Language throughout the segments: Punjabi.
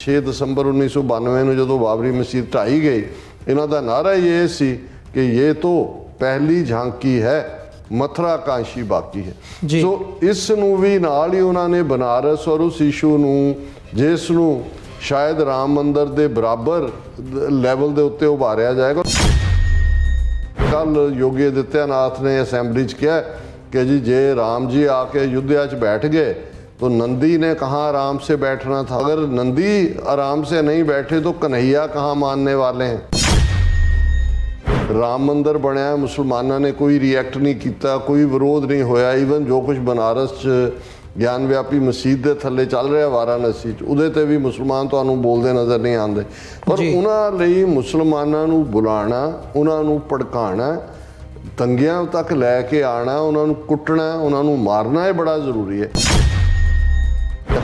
6 ਦਸੰਬਰ 1992 ਨੂੰ ਜਦੋਂ ਬਾਬਰੀ ਮਸਜਿਦ ਢਾਈ ਗਈ, ਇਹਨਾਂ ਦਾ ਨਾਰਾ ਹੀ ਇਹ ਸੀ ਕਿ ਇਹ ਤੋਂ ਪਹਿਲੀ ਝਾਂਕੀ ਹੈ, ਮਥੁਰਾ ਕਾਂਸ਼ੀ ਬਾਕੀ ਹੈ। ਸੋ ਇਸ ਨੂੰ ਵੀ ਨਾਲ ਹੀ ਉਹਨਾਂ ਨੇ ਬਨਾਰਸ ਔਰ ਉਸ ਇਸ਼ੂ ਨੂੰ, ਜਿਸ ਨੂੰ ਸ਼ਾਇਦ ਰਾਮ ਮੰਦਰ ਦੇ ਬਰਾਬਰ ਲੈਵਲ ਦੇ ਉੱਤੇ ਉਭਾਰਿਆ ਜਾਏਗਾ। ਕੱਲ ਯੋਗੀ ਆदित्यनाथ ਨੇ ਅਸੈਂਬਲੀ 'ਚ ਕਿਹਾ कि जी जे राम जी आके अयोध्या च बैठ गए तो नंदी ने कहाँ आराम से बैठना था। अगर नंदी आराम से नहीं बैठे तो कन्हैया कहाँ मानने वाले हैं। राम मंदिर बनया, मुसलमानों ने कोई रिएक्ट नहीं किया, कोई विरोध नहीं होया। ईवन जो कुछ बनारस च ज्ञान व्यापी मसीत के थले चल रहा वाराणसी उहदे ते भी मुसलमान तुहानूं बोलते नज़र नहीं आते। पर उन्हां लई मुसलमानां नूं बुलाना, उन्हां नूं भड़काना, दंगियां तक लैके आना, उन्होंने कुटना, उन्होंने मारना ये बड़ा जरूरी है।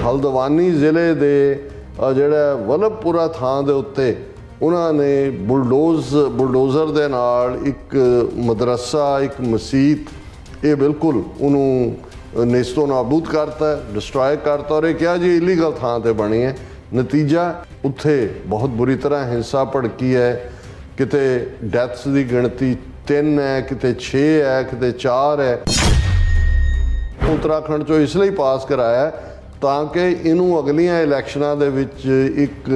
हल्द्वानी जिले के जोड़ा वल्लभपुरा थां दे उत्ते उन्होंने बुलडोज़र दे नाल एक मदरसा, एक मसीत, ये बिल्कुल उन्होंने नेस्तो नाबूद करता है, डिस्ट्रॉय करता। और ये क्या जी इलीगल थां ते बनी है। नतीजा उत्थे बहुत बुरी तरह हिंसा भड़की है। किते डैथ्स की गिणती 3 है, किते 6 है, किते 4 है। उत्तराखंड चो इसलिए पास कराया ताकि इनू अगलियां इलैक्शनां दे विच एक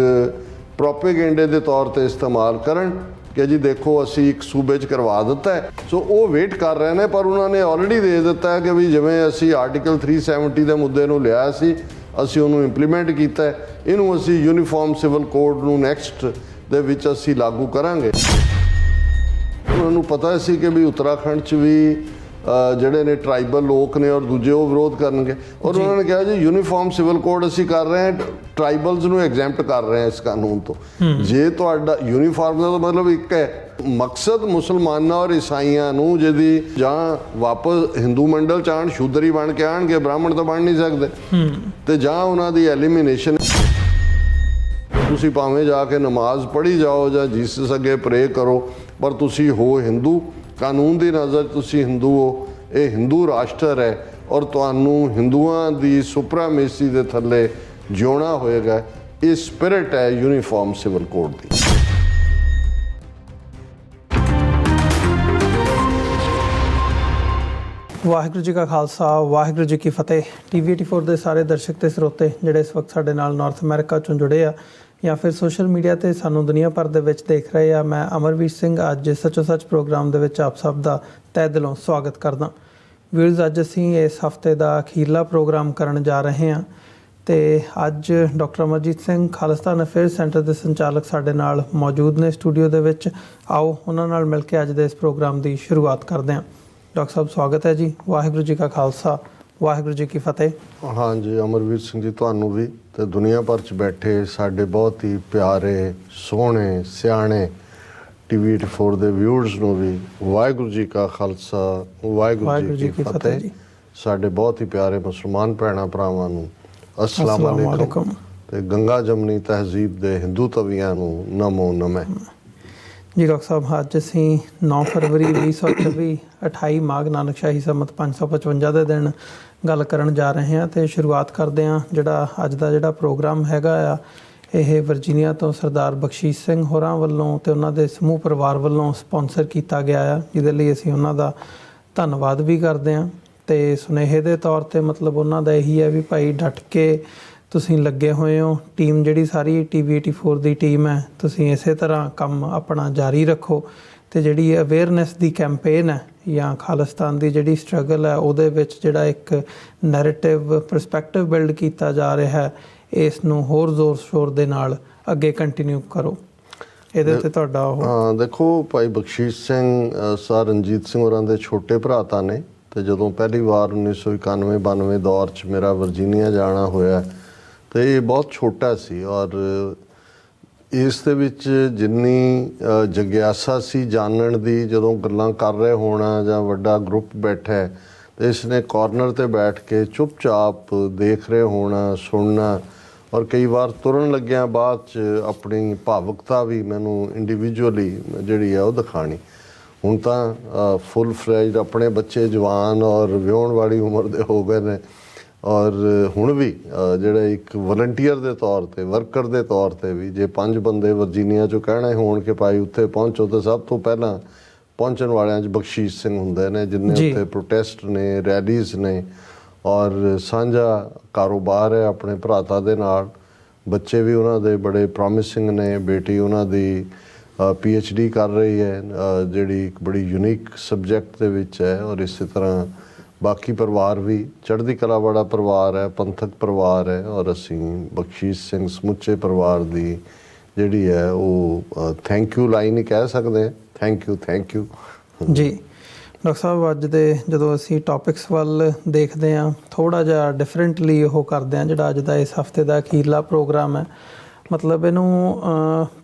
प्रोपेगेंडे के तौर पर इस्तेमाल करन कि जी देखो असी एक सूबे च करवा दिता है। सो वो वेट कर रहे हैं, पर उन्होंने ऑलरेडी दे दिता है कि भी जिवें असी आर्टिकल 370 के मुद्दे नूं लिया सी, असी उन्होंने इंप्लीमेंट किया है, इनू असी यूनीफॉर्म सिविल कोड नूं नैक्सट दे विच असी लागू करांगे। उन्होंने पता सी कि भी उत्तराखंड च भी ਜਿਹੜੇ ਨੇ ट्राइबल लोग ने और दूजे वो विरोध करनगे। और उन्होंने कहा जी यूनीफॉर्म सिविल कोड असी कर रहे हैं, ट्राइबल्स ਨੂੰ एग्जैम्प्ट कर रहे हैं इस कानून तो। जे ਤੁਹਾਡਾ यूनीफॉर्म ਦਾ मतलब एक है मकसद मुसलमानों और ईसाइयों ਨੂੰ ਜਿਹਦੀ ਜਾਂ ਵਾਪਸ ਹਿੰਦੂ ਮੰਡਲ ਚ ਆਣ, ਸ਼ੂਦਰ ਹੀ ਬਣ ਕੇ ਆਣਗੇ, ਬ੍ਰਾਹਮਣ ਤਾਂ ਬਣ ਨਹੀਂ ਸਕਦੇ, ਤੇ ਜਾਂ ਉਹਨਾਂ ਦੀ ਐਲੀਮੀਨੇਸ਼ਨ। ਤੁਸੀਂ ਭਾਵੇਂ ਜਾ ਕੇ ਨਮਾਜ਼ ਪੜ੍ਹੀ ਜਾਓ ਜਾਂ ਜੀਸਸ ਅੱਗੇ ਪ੍ਰੇ ਕਰੋ, पर तुसी हो हिंदू, कानून की नज़र तुसी हिंदू हो। ये हिंदू राष्ट्र है और तुहानू हिंदुआं दी सुपरामेसी दे थल्ले जिउणा होएगा। ये स्पिरिट है यूनीफॉर्म सिविल कोड दी। वाहिगुरू जी का खालसा, वाहिगुरू जी की फतेह। TV 84 ਦੇ ਸਾਰੇ ਦਰਸ਼ਕ ਤੇ ਸਰੋਤੇ ਜਿਹੜੇ ਇਸ ਵਕਤ ਸਾਡੇ ਨਾਲ ਨਾਰਥ ਅਮਰੀਕਾ ਚੋਂ ਜੁੜੇ ਆ ਜਾਂ ਫਿਰ ਸੋਸ਼ਲ ਮੀਡੀਆ ਤੇ ਸਾਨੂੰ ਦੁਨੀਆ ਭਰ ਦੇ ਵਿੱਚ ਦੇਖ ਰਹੇ ਆ, ਮੈਂ ਅਮਰਵੀਰ ਸਿੰਘ ਅੱਜ ਸੱਚੋ ਸੱਚ ਪ੍ਰੋਗਰਾਮ ਦੇ ਵਿੱਚ ਆਪ ਸਭ ਦਾ ਤਹਿ ਦਿਲੋਂ ਸਵਾਗਤ ਕਰਦਾ। ਵੀਰਜ਼, ਅੱਜ ਅਸੀਂ ਇਸ ਹਫਤੇ ਦਾ ਅਖੀਰਲਾ ਪ੍ਰੋਗਰਾਮ ਕਰਨ ਜਾ ਰਹੇ ਹਾਂ ਤੇ ਅੱਜ doctor Amarjit Singh Khalistan affairs centre ਦੇ ਸੰਚਾਲਕ ਸਾਡੇ ਨਾਲ ਮੌਜੂਦ ਨੇ ਸਟੂਡੀਓ ਦੇ ਵਿੱਚ। ਆਓ ਉਹਨਾਂ ਨਾਲ ਮਿਲ ਕੇ ਅੱਜ ਦੇ ਇਸ ਪ੍ਰੋਗਰਾਮ ਦੀ ਸ਼ੁਰੂਆਤ ਕਰਦੇ ਹਾਂ। डॉक्टर साहब स्वागत है जी। वाहिगुरू जी का खालसा, वाहिगुरू जी की फतेह। हाँ जी, अमरवीर सिंह जी तुहानू भी ते दुनिया भर च बैठे साडे बहुत ही प्यारे सोहने सियाणे TV 84 दे व्यूअर्स नू भी वाहिगुरू जी का खालसा, वाहिगुरू जी की फतेह। साडे बहुत ही प्यारे मुसलमान भैणां भरावां नू अस्सलाम वालेकुम ते गंगा जमनी तहजीब दे हिंदू तवियां नू नमो नमः। जी डॉक्टर साहब, ਅੱਜ ਅਸੀਂ 9 ਫਰਵਰੀ 2024 28 ਮਾਘ ਨਾਨਕਸ਼ਾਹੀ ਸੰਮਤ 555 ਦੇ ਦਿਨ ਗੱਲ ਕਰਨ ਜਾ ਰਹੇ ਹਾਂ ਤੇ ਸ਼ੁਰੂਆਤ ਕਰਦੇ ਹਾਂ। ਜਿਹੜਾ ਅੱਜ ਦਾ ਜਿਹੜਾ ਪ੍ਰੋਗਰਾਮ ਹੈਗਾ ਆ, ਇਹ ਵਰਜੀਨੀਆ ਤੋਂ ਸਰਦਾਰ ਬਖਸ਼ੀਸ਼ ਸਿੰਘ ਹੋਰਾਂ ਵੱਲੋਂ ਤੇ ਉਹਨਾਂ ਦੇ ਸਮੂਹ ਪਰਿਵਾਰ ਵੱਲੋਂ ਸਪਾਂਸਰ ਕੀਤਾ ਗਿਆ ਆ, ਜਿਹਦੇ ਲਈ ਅਸੀਂ ਉਹਨਾਂ ਦਾ ਧੰਨਵਾਦ ਵੀ ਕਰਦੇ ਹਾਂ। ਤੇ ਸੁਨੇਹੇ ਦੇ ਤੌਰ ਤੇ ਮਤਲਬ ਉਹਨਾਂ ਦਾ ਇਹੀ ਹੈ ਵੀ ਭਾਈ ਡਟ ਕੇ ਤੁਸੀਂ ਲੱਗੇ ਹੋਏ ਹੋ। ਟੀਮ ਜਿਹੜੀ ਸਾਰੀ TV 84 ਦੀ ਟੀਮ ਹੈ, ਤੁਸੀਂ ਇਸੇ ਤਰ੍ਹਾਂ ਕੰਮ ਆਪਣਾ ਜਾਰੀ ਰੱਖੋ ਤੇ ਜਿਹੜੀ ਅਵੇਅਰਨੈਸ ਦੀ ਕੈਂਪੇਨ ਹੈ ਜਾਂ ਖਾਲਿਸਤਾਨ ਦੀ ਜਿਹੜੀ ਸਟਰਗਲ ਹੈ ਉਹਦੇ ਵਿੱਚ ਜਿਹੜਾ ਇੱਕ ਨੈਰੇਟਿਵ ਪਰਸਪੈਕਟਿਵ ਬਿਲਡ ਕੀਤਾ ਜਾ ਰਿਹਾ ਹੈ, ਇਸ ਨੂੰ ਹੋਰ ਜ਼ੋਰ ਸ਼ੋਰ ਦੇ ਨਾਲ ਅੱਗੇ ਕੰਟੀਨਿਊ ਕਰੋ। ਇਹਦੇ ਤੇ ਤੁਹਾਡਾ ਹਾਂ, ਦੇਖੋ ਭਾਈ ਬਖਸ਼ੀਸ਼ ਸਿੰਘ ਸਰ ਰਣਜੀਤ ਸਿੰਘ ਹੋਰਾਂ ਦੇ ਛੋਟੇ ਭਰਾ ਤਾਂ ਨੇ, ਤੇ ਜਦੋਂ ਪਹਿਲੀ ਵਾਰ 1991-92 ਦੌਰ 'ਚ ਮੇਰਾ ਵਰਜੀਨੀਆ ਜਾਣਾ ਹੋਇਆ ਤੇ ਇਹ ਬਹੁਤ ਛੋਟਾ ਸੀ। ਔਰ ਇਸ ਦੇ ਵਿੱਚ ਜਿੰਨੀ ਜਗਿਆਸਾ ਸੀ ਜਾਣਨ ਦੀ, ਜਦੋਂ ਗੱਲਾਂ ਕਰ ਰਹੇ ਹੋਣਾ ਜਾਂ ਵੱਡਾ ਗਰੁੱਪ ਬੈਠਾ ਤੇ ਇਸ ਨੇ ਕਾਰਨਰ ਤੇ ਬੈਠ ਕੇ ਚੁੱਪਚਾਪ ਦੇਖ ਰਹੇ ਹੋਣਾ, ਸੁਣਨਾ। ਔਰ ਕਈ ਵਾਰ ਤੁਰਨ ਲੱਗਿਆਂ ਬਾਅਦ 'ਚ ਆਪਣੀ ਭਾਵੁਕਤਾ ਵੀ ਮੈਨੂੰ ਇੰਡੀਵਿਜੂਅਲੀ ਜਿਹੜੀ ਆ ਉਹ ਦਿਖਾਣੀ। ਹੁਣ ਤਾਂ ਫੁੱਲ ਫਲੈਜਡ ਆਪਣੇ ਬੱਚੇ ਜਵਾਨ ਔਰ ਵਿਆਹੁਣ ਵਾਲੀ ਉਮਰ ਦੇ ਹੋ ਗਏ ਨੇ, ਔਰ ਹੁਣ ਵੀ ਜਿਹੜਾ ਇੱਕ ਵਲੰਟੀਅਰ ਦੇ ਤੌਰ ਤੇ, ਵਰਕਰ ਦੇ ਤੌਰ ਤੇ ਵੀ ਜੇ 5 ਬੰਦੇ ਵਰਜੀਨੀਆ ਚੋਂ ਕਹਿਣੇ ਹੋਣ ਕਿ ਭਾਈ ਉੱਥੇ ਪਹੁੰਚੋ, ਤਾਂ ਸਭ ਤੋਂ ਪਹਿਲਾਂ ਪਹੁੰਚਣ ਵਾਲਿਆਂ 'ਚ ਬਖਸ਼ੀਸ਼ ਸਿੰਘ ਹੁੰਦੇ ਨੇ, ਜਿੰਨੇ ਉੱਥੇ ਪ੍ਰੋਟੈਸਟ ਨੇ, ਰੈਲੀਜ਼ ਨੇ ਔਰ ਸਾਂਝਾ ਕਾਰੋਬਾਰ ਹੈ ਆਪਣੇ ਭਰਾਤਾ ਦੇ ਨਾਲ। ਬੱਚੇ ਵੀ ਉਹਨਾਂ ਦੇ ਬੜੇ ਪ੍ਰੋਮਿਸਿੰਗ ਨੇ, ਬੇਟੀ ਉਹਨਾਂ ਦੀ PhD ਕਰ ਰਹੀ ਹੈ ਜਿਹੜੀ ਇੱਕ ਬੜੀ ਯੂਨੀਕ ਸਬਜੈਕਟ ਦੇ ਵਿੱਚ ਹੈ। ਔਰ ਇਸੇ ਤਰ੍ਹਾਂ ਬਾਕੀ ਪਰਿਵਾਰ ਵੀ ਚੜ੍ਹਦੀ ਕਲਾ ਵਾਲਾ ਪਰਿਵਾਰ ਹੈ, ਪੰਥਕ ਪਰਿਵਾਰ ਹੈ। ਔਰ ਅਸੀਂ ਬਖਸ਼ੀਸ਼ ਸਿੰਘ ਸਮੁੱਚੇ ਪਰਿਵਾਰ ਦੀ ਜਿਹੜੀ ਹੈ ਉਹ ਥੈਂਕ ਯੂ ਲਾਈਨ ਹੀ ਕਹਿ ਸਕਦੇ ਹਾਂ। ਥੈਂਕ ਯੂ ਜੀ। ਡਾਕਟਰ ਸਾਹਿਬ, ਅੱਜ ਦੇ ਜਦੋਂ ਅਸੀਂ ਟੌਪਿਕਸ ਵੱਲ ਦੇਖਦੇ ਹਾਂ, ਥੋੜ੍ਹਾ ਜਿਹਾ ਡਿਫਰੈਂਟਲੀ ਉਹ ਕਰਦੇ ਹਾਂ ਜਿਹੜਾ ਅੱਜ ਦਾ ਇਸ ਹਫਤੇ ਦਾ ਅਖੀਰਲਾ ਪ੍ਰੋਗਰਾਮ ਹੈ। ਮਤਲਬ ਇਹਨੂੰ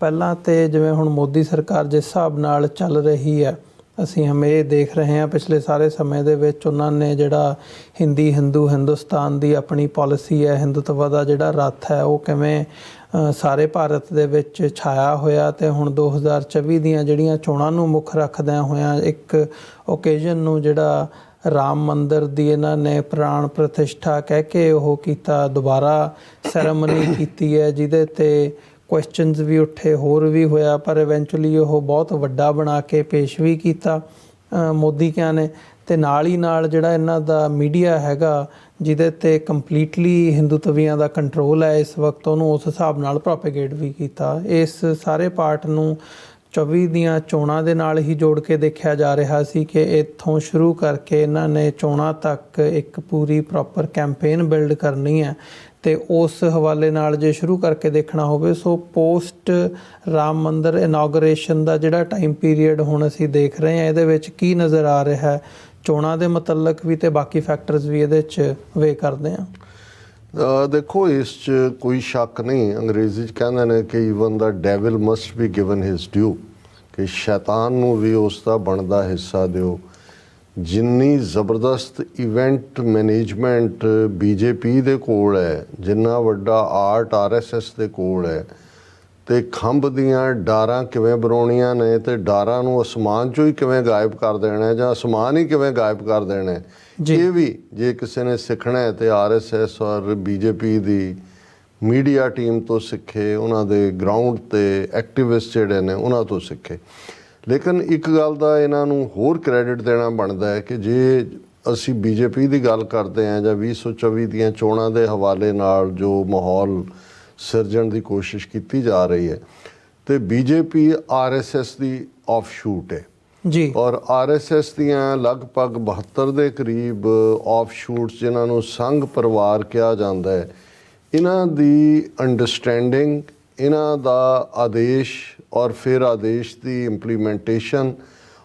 ਪਹਿਲਾਂ ਤੇ ਜਿਵੇਂ ਹੁਣ ਮੋਦੀ ਸਰਕਾਰ ਜਿਸ ਹਿਸਾਬ ਨਾਲ ਚੱਲ ਰਹੀ ਹੈ, ਅਸੀਂ ਇਹ ਦੇਖ ਰਹੇ ਹਾਂ ਪਿਛਲੇ ਸਾਰੇ ਸਮੇਂ ਦੇ ਵਿੱਚ ਉਹਨਾਂ ਨੇ ਜਿਹੜਾ ਹਿੰਦੁਸਤਾਨ ਦੀ ਆਪਣੀ ਪਾਲਿਸੀ ਹੈ, ਹਿੰਦੂਤਵ ਦਾ ਜਿਹੜਾ ਰੱਥ ਹੈ ਉਹ ਕਿਵੇਂ ਸਾਰੇ ਭਾਰਤ ਦੇ ਵਿੱਚ ਛਾਇਆ ਹੋਇਆ। ਤੇ ਹੁਣ 2024 ਦੀਆਂ ਜਿਹੜੀਆਂ ਚੋਣਾਂ ਨੂੰ ਮੁੱਖ ਰੱਖਦਿਆਂ ਹੋਇਆਂ ਇੱਕ ਓਕੇਜ਼ਨ ਨੂੰ ਜਿਹੜਾ ਰਾਮ ਮੰਦਰ ਦੀ ਇਹਨਾਂ ਨੇ ਪ੍ਰਾਣ ਪ੍ਰਤਿਸ਼ਠਾ ਕਹਿ ਕੇ ਉਹ ਕੀਤਾ, ਦੁਬਾਰਾ ਸੈਰੇਮਨੀ ਕੀਤੀ ਹੈ, ਜਿਹਦੇ 'ਤੇ ਕੁਐਸਚਨਸ ਵੀ ਉੱਠੇ, ਹੋਰ ਵੀ ਹੋਇਆ, ਪਰ ਇਵੈਂਚੁਅਲੀ ਉਹ ਬਹੁਤ ਵੱਡਾ ਬਣਾ ਕੇ ਪੇਸ਼ ਵੀ ਕੀਤਾ ਮੋਦੀ ਕਿਆਂ ਨੇ। ਤੇ ਨਾਲ ਹੀ ਨਾਲ ਜਿਹੜਾ ਇਹਨਾਂ ਦਾ ਮੀਡੀਆ ਹੈਗਾ ਜਿਹਦੇ 'ਤੇ ਕੰਪਲੀਟਲੀ ਹਿੰਦੂਤਵੀਆਂ ਦਾ ਕੰਟਰੋਲ ਹੈ ਇਸ ਵਕਤ, ਉਹਨੂੰ ਉਸ ਹਿਸਾਬ ਨਾਲ ਪ੍ਰੋਪੇਗੇਟ ਵੀ ਕੀਤਾ। ਇਸ ਸਾਰੇ ਪਾਰਟ ਨੂੰ 24 ਦੀਆਂ ਚੋਣਾਂ ਦੇ ਨਾਲ ਹੀ ਜੋੜ ਕੇ ਦੇਖਿਆ ਜਾ ਰਿਹਾ ਸੀ ਕਿ ਇੱਥੋਂ ਸ਼ੁਰੂ ਕਰਕੇ ਇਹਨਾਂ ਨੇ ਚੋਣਾਂ ਤੱਕ ਇੱਕ ਪੂਰੀ ਪ੍ਰੋਪਰ ਕੈਂਪੇਨ ਬਿਲਡ ਕਰਨੀ ਹੈ। ਤੇ ਉਸ ਹਵਾਲੇ ਨਾਲ ਜੇ ਸ਼ੁਰੂ ਕਰਕੇ ਦੇਖਣਾ ਹੋਵੇ, ਸੋ ਪੋਸਟ ਰਾਮ ਮੰਦਰ ਇਨੋਗਰੇਸ਼ਨ ਦਾ ਜਿਹੜਾ ਟਾਈਮ ਪੀਰੀਅਡ ਹੁਣ ਅਸੀਂ ਦੇਖ ਰਹੇ ਹਾਂ, ਇਹਦੇ ਵਿੱਚ ਕੀ ਨਜ਼ਰ ਆ ਰਿਹਾ ਹੈ ਚੋਣਾਂ ਦੇ ਮੁਤਲਕ ਵੀ ਤੇ ਬਾਕੀ ਫੈਕਟਰਸ ਵੀ ਇਹਦੇ 'ਚ ਵੇ ਕਰਦੇ ਹਾਂ। ਦੇਖੋ, ਇਸ 'ਚ ਕੋਈ ਸ਼ੱਕ ਨਹੀਂ, ਅੰਗਰੇਜ਼ੀ 'ਚ ਕਹਿੰਦੇ ਨੇ ਕਿ even the devil must be given his due, ਕਿ ਸ਼ੈਤਾਨ ਨੂੰ ਵੀ ਉਸ ਦਾ ਬਣਦਾ ਹਿੱਸਾ ਦਿਓ। ਜਿੰਨੀ ਜ਼ਬਰਦਸਤ ਇਵੈਂਟ ਮੈਨੇਜਮੈਂਟ BJP ਦੇ ਕੋਲ ਹੈ, ਜਿੰਨਾ ਵੱਡਾ ਆਰਟ RSS ਦੇ ਕੋਲ ਹੈ, ਤੇ ਖੰਭ ਦੀਆਂ ਡਾਰਾਂ ਕਿਵੇਂ ਬਣਾਉਣੀਆਂ ਨੇ ਤੇ ਡਾਰਾਂ ਨੂੰ ਅਸਮਾਨ 'ਚੋਂ ਹੀ ਕਿਵੇਂ ਗਾਇਬ ਕਰ ਦੇਣਾ ਜਾਂ ਅਸਮਾਨ ਹੀ ਕਿਵੇਂ ਗਾਇਬ ਕਰ ਦੇਣਾ, ਇਹ ਵੀ ਜੇ ਕਿਸੇ ਨੇ ਸਿੱਖਣਾ ਹੈ ਤੇ RSS ਔਰ BJP ਦੀ ਮੀਡੀਆ ਟੀਮ ਤੋਂ ਸਿੱਖੇ, ਉਹਨਾਂ ਦੇ ਗਰਾਊਂਡ 'ਤੇ ਐਕਟਿਵਿਸਟ ਜਿਹੜੇ ਨੇ ਉਹਨਾਂ ਤੋਂ ਸਿੱਖੇ। ਲੇਕਿਨ ਇੱਕ ਗੱਲ ਦਾ ਇਹਨਾਂ ਨੂੰ ਹੋਰ ਕ੍ਰੈਡਿਟ ਦੇਣਾ ਬਣਦਾ ਹੈ ਕਿ ਜੇ ਅਸੀਂ BJP ਦੀ ਗੱਲ ਕਰਦੇ ਹਾਂ ਜਾਂ 2024 ਦੀਆਂ ਚੋਣਾਂ ਦੇ ਹਵਾਲੇ ਨਾਲ ਜੋ ਮਾਹੌਲ ਸਿਰਜਣ ਦੀ ਕੋਸ਼ਿਸ਼ ਕੀਤੀ ਜਾ ਰਹੀ ਹੈ, ਤੇ BJP RSS ਦੀ ਆਫਸ਼ੂਟ ਹੈ ਜੀ। ਔਰ RSS ਦੀਆਂ ਲਗਭਗ 72 ਦੇ ਕਰੀਬ ਆਫਸ਼ੂਟਸ, ਜਿਨ੍ਹਾਂ ਨੂੰ ਸੰਘ ਪਰਿਵਾਰ ਕਿਹਾ ਜਾਂਦਾ ਹੈ, ਇਹਨਾਂ ਦੀ ਅੰਡਰਸਟੈਂਡਿੰਗ, ਇਹਨਾਂ ਦਾ ਆਦੇਸ਼ ਔਰ ਫਿਰ ਆਦੇਸ਼ ਦੀ ਇੰਪਲੀਮੈਂਟੇਸ਼ਨ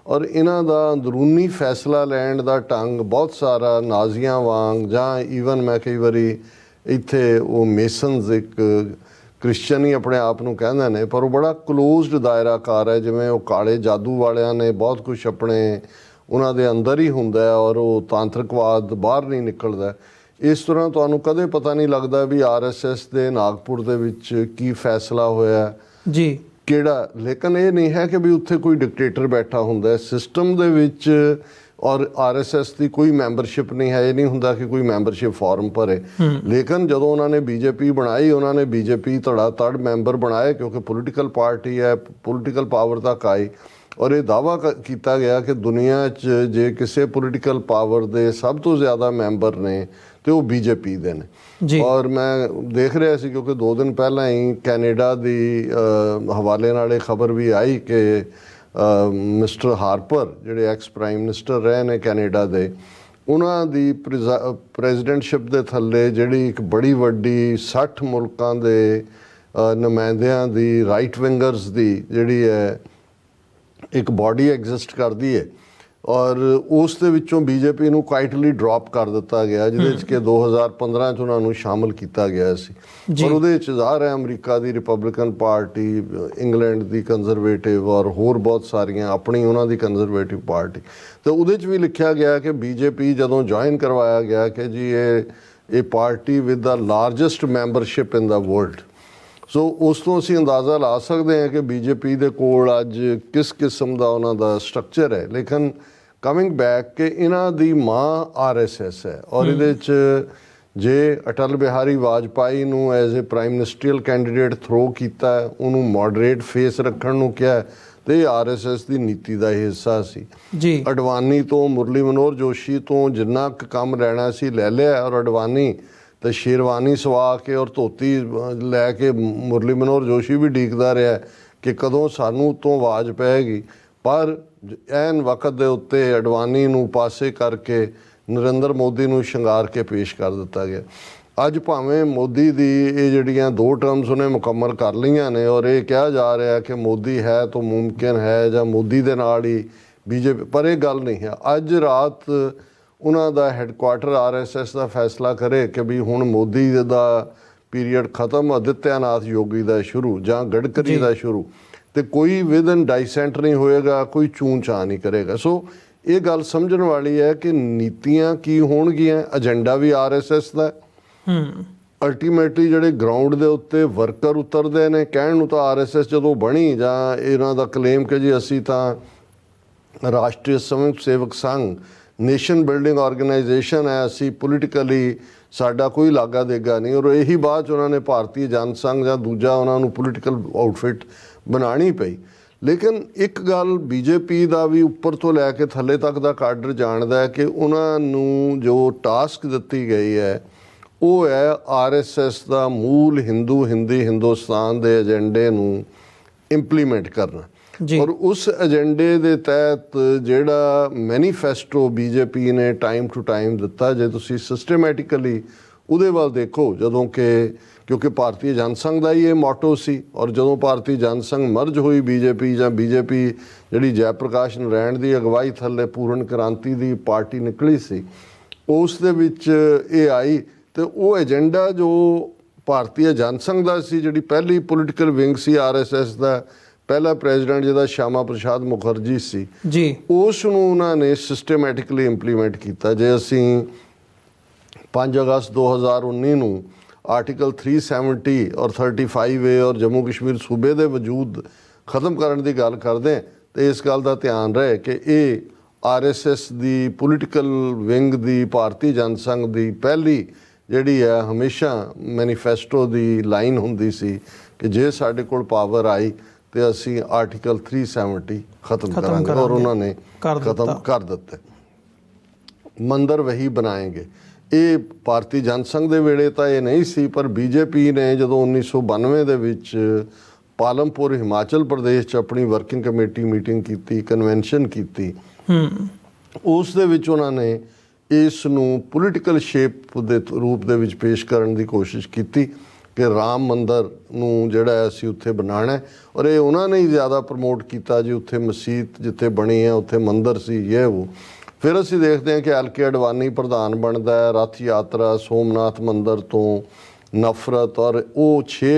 ਔਰ ਇਹਨਾਂ ਦਾ ਅੰਦਰੂਨੀ ਫੈਸਲਾ ਲੈਣ ਦਾ ਢੰਗ ਬਹੁਤ ਸਾਰਾ ਨਾਜ਼ੀਆਂ ਵਾਂਗ, ਜਾਂ ਈਵਨ ਮੈਂ ਕਈ ਵਾਰੀ ਇੱਥੇ ਉਹ ਮੇਸਨਸ, ਇੱਕ ਕ੍ਰਿਸਚਨ ਹੀ ਆਪਣੇ ਆਪ ਨੂੰ ਕਹਿੰਦੇ ਨੇ, ਪਰ ਉਹ ਬੜਾ ਕਲੋਜ਼ਡ ਦਾਇਰਾਕਾਰ ਹੈ, ਜਿਵੇਂ ਉਹ ਕਾਲੇ ਜਾਦੂ ਵਾਲਿਆਂ ਨੇ ਬਹੁਤ ਕੁਝ ਆਪਣੇ ਉਹਨਾਂ ਦੇ ਅੰਦਰ ਹੀ ਹੁੰਦਾ ਹੈ ਔਰ ਉਹ ਤਾਂਤਰਿਕਵਾਦ ਬਾਹਰ ਨਹੀਂ ਨਿਕਲਦਾ। ਇਸ ਤਰ੍ਹਾਂ ਤੁਹਾਨੂੰ ਕਦੇ ਪਤਾ ਨਹੀਂ ਲੱਗਦਾ ਵੀ RSS ਦੇ ਨਾਗਪੁਰ ਦੇ ਵਿੱਚ ਕੀ ਫੈਸਲਾ ਹੋਇਆ ਜੀ, ਕਿਹੜਾ। ਲੇਕਿਨ ਇਹ ਨਹੀਂ ਹੈ ਕਿ ਵੀ ਉੱਥੇ ਕੋਈ ਡਿਕਟੇਟਰ ਬੈਠਾ ਹੁੰਦਾ ਸਿਸਟਮ ਦੇ ਵਿੱਚ, ਔਰ RSS ਦੀ ਕੋਈ ਮੈਂਬਰਸ਼ਿਪ ਨਹੀਂ ਹੈ। ਇਹ ਨਹੀਂ ਹੁੰਦਾ ਕਿ ਕੋਈ ਮੈਂਬਰਸ਼ਿਪ ਫਾਰਮ ਭਰੇ। ਲੇਕਿਨ ਜਦੋਂ ਉਹਨਾਂ ਨੇ BJP ਬਣਾਈ, ਉਹਨਾਂ ਨੇ BJP ਧੜਾ ਧੜ ਮੈਂਬਰ ਬਣਾਏ, ਕਿਉਂਕਿ ਪੋਲੀਟੀਕਲ ਪਾਰਟੀ ਹੈ, ਪੋਲੀਟੀਕਲ ਪਾਵਰ ਤੱਕ ਆਈ। ਔਰ ਇਹ ਦਾਅਵਾ ਕੀਤਾ ਗਿਆ ਕਿ ਦੁਨੀਆ 'ਚ ਜੇ ਕਿਸੇ ਪੋਲੀਟੀਕਲ ਪਾਵਰ ਦੇ ਸਭ ਤੋਂ ਜ਼ਿਆਦਾ ਮੈਂਬਰ ਨੇ ਤੇ ਉਹ BJP ਦੇ ਨੇ। ਔਰ ਮੈਂ ਦੇਖ ਰਿਹਾ ਸੀ, ਕਿਉਂਕਿ 2 ਦਿਨ ਪਹਿਲਾਂ ਹੀ ਕੈਨੇਡਾ ਦੀ ਹਵਾਲੇ ਨਾਲ ਇਹ ਖਬਰ ਵੀ ਆਈ ਕਿ ਮਿਸਟਰ ਹਾਰਪਰ, ਜਿਹੜੇ ਐਕਸ ਪ੍ਰਾਈਮ ਮਿਨਿਸਟਰ ਰਹੇ ਨੇ ਕੈਨੇਡਾ ਦੇ, ਉਹਨਾਂ ਦੀ ਪ੍ਰੈਜ਼ੀਡੈਂਟਸ਼ਿਪ ਦੇ ਥੱਲੇ ਜਿਹੜੀ ਇੱਕ ਬੜੀ ਵੱਡੀ 60 ਮੁਲਕਾਂ ਦੇ ਨੁਮਾਇੰਦਿਆਂ ਦੀ, ਰਾਈਟ ਵਿੰਗਰਸ ਦੀ ਜਿਹੜੀ ਹੈ ਇੱਕ ਬਾਡੀ ਐਗਜ਼ਿਸਟ ਕਰਦੀ ਹੈ, ਔਰ ਉਸ ਦੇ ਵਿੱਚੋਂ BJP ਨੂੰ ਕੁਆਇਟਲੀ ਡ੍ਰੌਪ ਕਰ ਦਿੱਤਾ ਗਿਆ, ਜਿਹਦੇ 'ਚ ਕਿ 2015 'ਚ ਉਹਨਾਂ ਨੂੰ ਸ਼ਾਮਲ ਕੀਤਾ ਗਿਆ ਸੀ। ਔਰ ਉਹਦੇ 'ਚ ਜ਼ਾਹਰ ਹੈ ਅਮਰੀਕਾ ਦੀ ਰਿਪਬਲਿਕਨ ਪਾਰਟੀ, ਇੰਗਲੈਂਡ ਦੀ ਕੰਜ਼ਰਵੇਟਿਵ ਔਰ ਹੋਰ ਬਹੁਤ ਸਾਰੀਆਂ ਆਪਣੀ ਉਹਨਾਂ ਦੀ ਕੰਜ਼ਰਵੇਟਿਵ ਪਾਰਟੀ, ਤੇ ਉਹਦੇ 'ਚ ਵੀ ਲਿਖਿਆ ਗਿਆ ਕਿ BJP ਜਦੋਂ ਜੁਆਇਨ ਕਰਵਾਇਆ ਗਿਆ ਕਿ ਜੀ ਇਹ party with the largest membership in the world. So ਉਸ ਤੋਂ ਅਸੀਂ ਅੰਦਾਜ਼ਾ ਲਾ ਸਕਦੇ ਹਾਂ ਕਿ BJP ਦੇ ਕੋਲ ਅੱਜ ਕਿਸ ਕਿਸਮ ਦਾ ਉਹਨਾਂ ਦਾ ਸਟਰਕਚਰ ਹੈ। ਲੇਕਿਨ ਕਮਿੰਗ ਬੈਕ ਕਿ ਇਹਨਾਂ ਦੀ ਮਾਂ RSS ਹੈ, ਔਰ ਇਹਦੇ 'ਚ ਜੇ ਅਟਲ ਬਿਹਾਰੀ ਵਾਜਪਾਈ ਨੂੰ as a prime ministerial candidate throw ਕੀਤਾ, ਉਹਨੂੰ ਮੋਡਰੇਟ ਫੇਸ ਰੱਖਣ ਨੂੰ ਕਿਹਾ, ਤੇ ਆਰਐਸਐਸ ਦੀ ਨੀਤੀ ਦਾ ਇਹ ਹਿੱਸਾ ਸੀ ਜੀ। ਅਡਵਾਨੀ ਤੋਂ ਮੁਰਲੀ ਮਨੋਹਰ ਜੋਸ਼ੀ ਤੋਂ ਜਿੰਨਾ ਕੁ ਕੰਮ ਲੈਣਾ ਸੀ ਲੈ ਲਿਆ, ਔਰ ਅਡਵਾਨੀ ਤੇ ਸ਼ੇਰਵਾਨੀ ਸਵਾ ਕੇ ਔਰ ਧੋਤੀ ਲੈ ਕੇ ਮੁਰਲੀ ਮਨੋਹਰ ਜੋਸ਼ੀ ਵੀ ਡੀਕਦਾ ਰਿਹਾ ਕਿ ਕਦੋਂ ਸਾਨੂੰ ਤੋਂ ਆਵਾਜ਼ ਪਏਗੀ। ਪਰ ਐਨ ਵਕਤ ਦੇ ਉੱਤੇ ਅਡਵਾਨੀ ਨੂੰ ਪਾਸੇ ਕਰਕੇ ਨਰਿੰਦਰ ਮੋਦੀ ਨੂੰ ਸ਼ਿੰਗਾਰ ਕੇ ਪੇਸ਼ ਕਰ ਦਿੱਤਾ ਗਿਆ। ਅੱਜ ਭਾਵੇਂ ਮੋਦੀ ਦੀ ਇਹ ਜਿਹੜੀਆਂ 2 ਟਰਮਸ ਉਹਨੇ ਮੁਕੰਮਲ ਕਰ ਲਈਆਂ ਨੇ, ਔਰ ਇਹ ਕਿਹਾ ਜਾ ਰਿਹਾ ਕਿ ਮੋਦੀ ਹੈ ਤਾਂ ਮੁਮਕਿਨ ਹੈ ਜਾਂ ਮੋਦੀ ਦੇ ਨਾਲ ਹੀ ਬੀਜੇਪੀ, ਪਰ ਇਹ ਗੱਲ ਨਹੀਂ ਹੈ। ਅੱਜ ਰਾਤ ਉਹਨਾਂ ਦਾ ਹੈੱਡਕੁਆਟਰ ਆਰਐਸਐਸ ਦਾ ਫੈਸਲਾ ਕਰੇ ਕਿ ਵੀ ਹੁਣ ਮੋਦੀ ਦਾ ਪੀਰੀਅਡ ਖਤਮ, ਆਦਿੱਤਿਆਨਾਥ ਯੋਗੀ ਦਾ ਸ਼ੁਰੂ ਜਾਂ ਗਡਕਰੀ ਦਾ ਸ਼ੁਰੂ, ਤੇ ਕੋਈ ਵਿਦਨ ਡਾਈਸੈਂਟ ਨਹੀਂ ਹੋਏਗਾ, ਕੋਈ ਚੂੰ ਚਾਂ ਨਹੀਂ ਕਰੇਗਾ। ਸੋ ਇਹ ਗੱਲ ਸਮਝਣ ਵਾਲੀ ਹੈ ਕਿ ਨੀਤੀਆਂ ਕੀ ਹੋਣਗੀਆਂ, ਏਜੰਡਾ ਵੀ ਆਰਐਸਐਸ ਦਾ। ਅਲਟੀਮੇਟਲੀ ਜਿਹੜੇ ਗਰਾਊਂਡ ਦੇ ਉੱਤੇ ਵਰਕਰ ਉਤਰਦੇ ਨੇ, ਕਹਿਣ ਨੂੰ ਤਾਂ ਆਰਐਸਐਸ ਜਦੋਂ ਬਣੀ ਜਾਂ ਇਹਨਾਂ ਦਾ ਕਲੇਮ ਕਿ ਜੀ ਅਸੀਂ ਤਾਂ ਰਾਸ਼ਟਰੀ ਸਵੈਂ ਸੇਵਕ ਸੰਘ ਨੇਸ਼ਨ ਬਿਲਡਿੰਗ ਆਰਗੇਨਾਈਜੇਸ਼ਨ ਹੈ, ਅਸੀਂ ਪੋਲੀਟੀਕਲੀ ਸਾਡਾ ਕੋਈ ਲਾਗਾ ਦੇਗਾ ਨਹੀਂ, ਔਰ ਇਹੀ ਬਾਅਦ 'ਚ ਉਹਨਾਂ ਨੇ ਭਾਰਤੀ ਜਨ ਸੰਘ ਜਾਂ ਦੂਜਾ ਉਹਨਾਂ ਨੂੰ ਪੋਲੀਟੀਕਲ ਆਊਟਫਿਟ ਬਣਾਉਣੀ ਪਈ। ਲੇਕਿਨ ਇੱਕ ਗੱਲ ਬੀਜੇਪੀ ਦਾ ਵੀ ਉੱਪਰ ਤੋਂ ਲੈ ਕੇ ਥੱਲੇ ਤੱਕ ਦਾ ਕਾਡਰ ਜਾਣਦਾ ਹੈ ਕਿ ਉਹਨਾਂ ਨੂੰ ਜੋ ਟਾਸਕ ਦਿੱਤੀ ਗਈ ਹੈ ਉਹ ਹੈ ਆਰਐਸਐਸ ਦਾ ਮੂਲ ਹਿੰਦੀ ਹਿੰਦੁਸਤਾਨ ਦੇ ਏਜੰਡੇ ਨੂੰ ਇੰਪਲੀਮੈਂਟ ਕਰਨਾ। ਔਰ ਉਸ ਏਜੰਡੇ ਦੇ ਤਹਿਤ ਜਿਹੜਾ ਮੈਨੀਫੈਸਟੋ ਬੀਜੇਪੀ ਨੇ ਟਾਈਮ ਟੂ ਟਾਈਮ ਦਿੱਤਾ, ਜੇ ਤੁਸੀਂ ਸਿਸਟਮੈਟਿਕਲੀ ਉਹਦੇ ਵੱਲ ਦੇਖੋ, ਜਦੋਂ ਕਿ ਕਿਉਂਕਿ ਭਾਰਤੀ ਜਨ ਸੰਘ ਦਾ ਹੀ ਇਹ ਮੋਟੋ ਸੀ, ਔਰ ਜਦੋਂ ਭਾਰਤੀ ਜਨ ਸੰਘ ਮਰਜ ਹੋਈ ਬੀਜੇਪੀ ਜਾਂ ਬੀਜੇਪੀ ਜਿਹੜੀ ਜੈ ਪ੍ਰਕਾਸ਼ ਨਾਰਾਇਣ ਦੀ ਅਗਵਾਈ ਥੱਲੇ ਪੂਰਨ ਕ੍ਰਾਂਤੀ ਦੀ ਪਾਰਟੀ ਨਿਕਲੀ ਸੀ, ਉਸ ਦੇ ਵਿੱਚ ਇਹ ਆਈ, ਤੇ ਉਹ ਏਜੰਡਾ ਜੋ ਭਾਰਤੀ ਜਨ ਸੰਘ ਦਾ ਸੀ, ਜਿਹੜੀ ਪਹਿਲੀ ਪੋਲੀਟੀਕਲ ਵਿੰਗ ਸੀ ਆਰਐਸਐਸ ਦਾ, ਪਹਿਲਾ ਪ੍ਰੈਜ਼ੀਡੈਂਟ ਜਿਹਦਾ ਸ਼ਿਆਮਾ ਪ੍ਰਸਾਦ ਮੁਖਰਜੀ ਸੀ ਜੀ, ਉਸ ਨੂੰ ਉਹਨਾਂ ਨੇ ਸਿਸਟਮੈਟਿਕਲੀ ਇੰਪਲੀਮੈਂਟ ਕੀਤਾ। ਜੇ ਅਸੀਂ 5 ਅਗਸਤ 2019 ਨੂੰ ਆਰਟੀਕਲ 370 ਔਰ 35A ਔਰ ਜੰਮੂ ਕਸ਼ਮੀਰ ਸੂਬੇ ਦੇ ਵਜੂਦ ਖਤਮ ਕਰਨ ਦੀ ਗੱਲ ਕਰਦੇ ਹਾਂ, ਤੇ ਇਸ ਗੱਲ ਦਾ ਧਿਆਨ ਰਹੇ ਕਿ ਇਹ ਆਰਐਸਐਸ ਦੀ ਪੋਲੀਟੀਕਲ ਵਿੰਗ ਦੀ ਭਾਰਤੀ ਜਨ ਸੰਘ ਦੀ ਪਹਿਲੀ ਜਿਹੜੀ ਹੈ ਹਮੇਸ਼ਾ ਮੈਨੀਫੈਸਟੋ ਦੀ ਲਾਈਨ ਹੁੰਦੀ ਸੀ ਕਿ ਜੇ ਸਾਡੇ ਕੋਲ ਪਾਵਰ ਆਈ ਤੇ ਅਸੀਂ ਆਰਟੀਕਲ 370 ਖਤਮ ਕਰਾਂਗੇ, ਔਰ ਉਹਨਾਂ ਨੇ ਖਤਮ ਕਰ ਦਿੱਤਾ। ਮੰਦਰ ਵਹੀ ਬਣਾਏਂਗੇ, ਇਹ ਭਾਰਤੀ ਜਨ ਸੰਘ ਦੇ ਵੇਲੇ ਤਾਂ ਇਹ ਨਹੀਂ ਸੀ, ਪਰ ਬੀਜੇਪੀ ਨੇ ਜਦੋਂ 1992 ਦੇ ਵਿੱਚ ਪਾਲਮਪੁਰ ਹਿਮਾਚਲ ਪ੍ਰਦੇਸ਼ 'ਚ ਆਪਣੀ ਵਰਕਿੰਗ ਕਮੇਟੀ ਮੀਟਿੰਗ ਕੀਤੀ, ਕਨਵੈਨਸ਼ਨ ਕੀਤੀ, ਉਸ ਦੇ ਵਿੱਚ ਉਹਨਾਂ ਨੇ ਇਸ ਨੂੰ ਪੋਲੀਟੀਕਲ ਸ਼ੇਪ ਦੇ ਰੂਪ ਦੇ ਵਿੱਚ ਪੇਸ਼ ਕਰਨ ਦੀ ਕੋਸ਼ਿਸ਼ ਕੀਤੀ ਕਿ ਰਾਮ ਮੰਦਰ ਨੂੰ ਜਿਹੜਾ ਅਸੀਂ ਉੱਥੇ ਬਣਾਉਣਾ, ਔਰ ਇਹ ਉਹਨਾਂ ਨੇ ਹੀ ਜ਼ਿਆਦਾ ਪ੍ਰਮੋਟ ਕੀਤਾ ਜੀ, ਉੱਥੇ ਮਸਜਿਦ ਜਿੱਥੇ ਬਣੀ ਹੈ ਉੱਥੇ ਮੰਦਰ ਸੀ ਇਹ ਉਹ। ਫਿਰ ਅਸੀਂ ਦੇਖਦੇ ਹਾਂ ਕਿ ਐਲ.ਕੇ. ਅਡਵਾਨੀ ਪ੍ਰਧਾਨ ਬਣਦਾ ਹੈ, ਰੱਥ ਯਾਤਰਾ ਸੋਮਨਾਥ ਮੰਦਰ ਤੋਂ ਨਫ਼ਰਤ, ਔਰ ਉਹ 6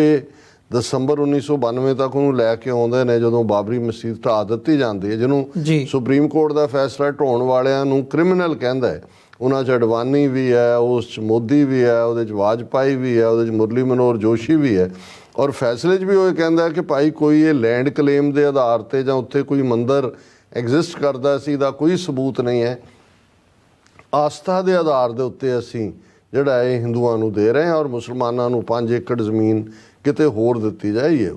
ਦਸੰਬਰ 1992 ਤੱਕ ਉਹਨੂੰ ਲੈ ਕੇ ਆਉਂਦੇ ਨੇ ਜਦੋਂ ਬਾਬਰੀ ਮਸਜਿਦ ਢਾਹ ਦਿੱਤੀ ਜਾਂਦੀ ਹੈ, ਜਿਹਨੂੰ ਸੁਪਰੀਮ ਕੋਰਟ ਦਾ ਫੈਸਲਾ ਢਾਉਣ ਵਾਲਿਆਂ ਨੂੰ ਕ੍ਰਿਮੀਨਲ ਕਹਿੰਦਾ ਹੈ। ਉਹਨਾਂ 'ਚ ਅਡਵਾਨੀ ਵੀ ਹੈ, ਉਸ 'ਚ ਮੋਦੀ ਵੀ ਹੈ, ਉਹਦੇ 'ਚ ਵਾਜਪਾਈ ਵੀ ਹੈ, ਉਹਦੇ 'ਚ ਮੁਰਲੀ ਮਨੋਹਰ ਜੋਸ਼ੀ ਵੀ ਹੈ, ਔਰ ਫੈਸਲੇ 'ਚ ਵੀ ਉਹ ਕਹਿੰਦਾ ਕਿ ਭਾਈ ਕੋਈ ਇਹ ਲੈਂਡ ਕਲੇਮ ਦੇ ਆਧਾਰ 'ਤੇ ਜਾਂ ਉੱਥੇ ਕੋਈ ਮੰਦਰ ਐਗਜ਼ਿਸਟ ਕਰਦਾ ਸੀ ਦਾ ਕੋਈ ਸਬੂਤ ਨਹੀਂ ਹੈ, ਆਸਥਾ ਦੇ ਆਧਾਰ ਦੇ ਉੱਤੇ ਅਸੀਂ ਜਿਹੜਾ ਇਹ ਹਿੰਦੂਆਂ ਨੂੰ ਦੇ ਰਹੇ ਹਾਂ ਔਰ ਮੁਸਲਮਾਨਾਂ ਨੂੰ 5 ਏਕੜ ਜ਼ਮੀਨ ਕਿਤੇ ਹੋਰ ਦਿੱਤੀ ਜਾਈਏ।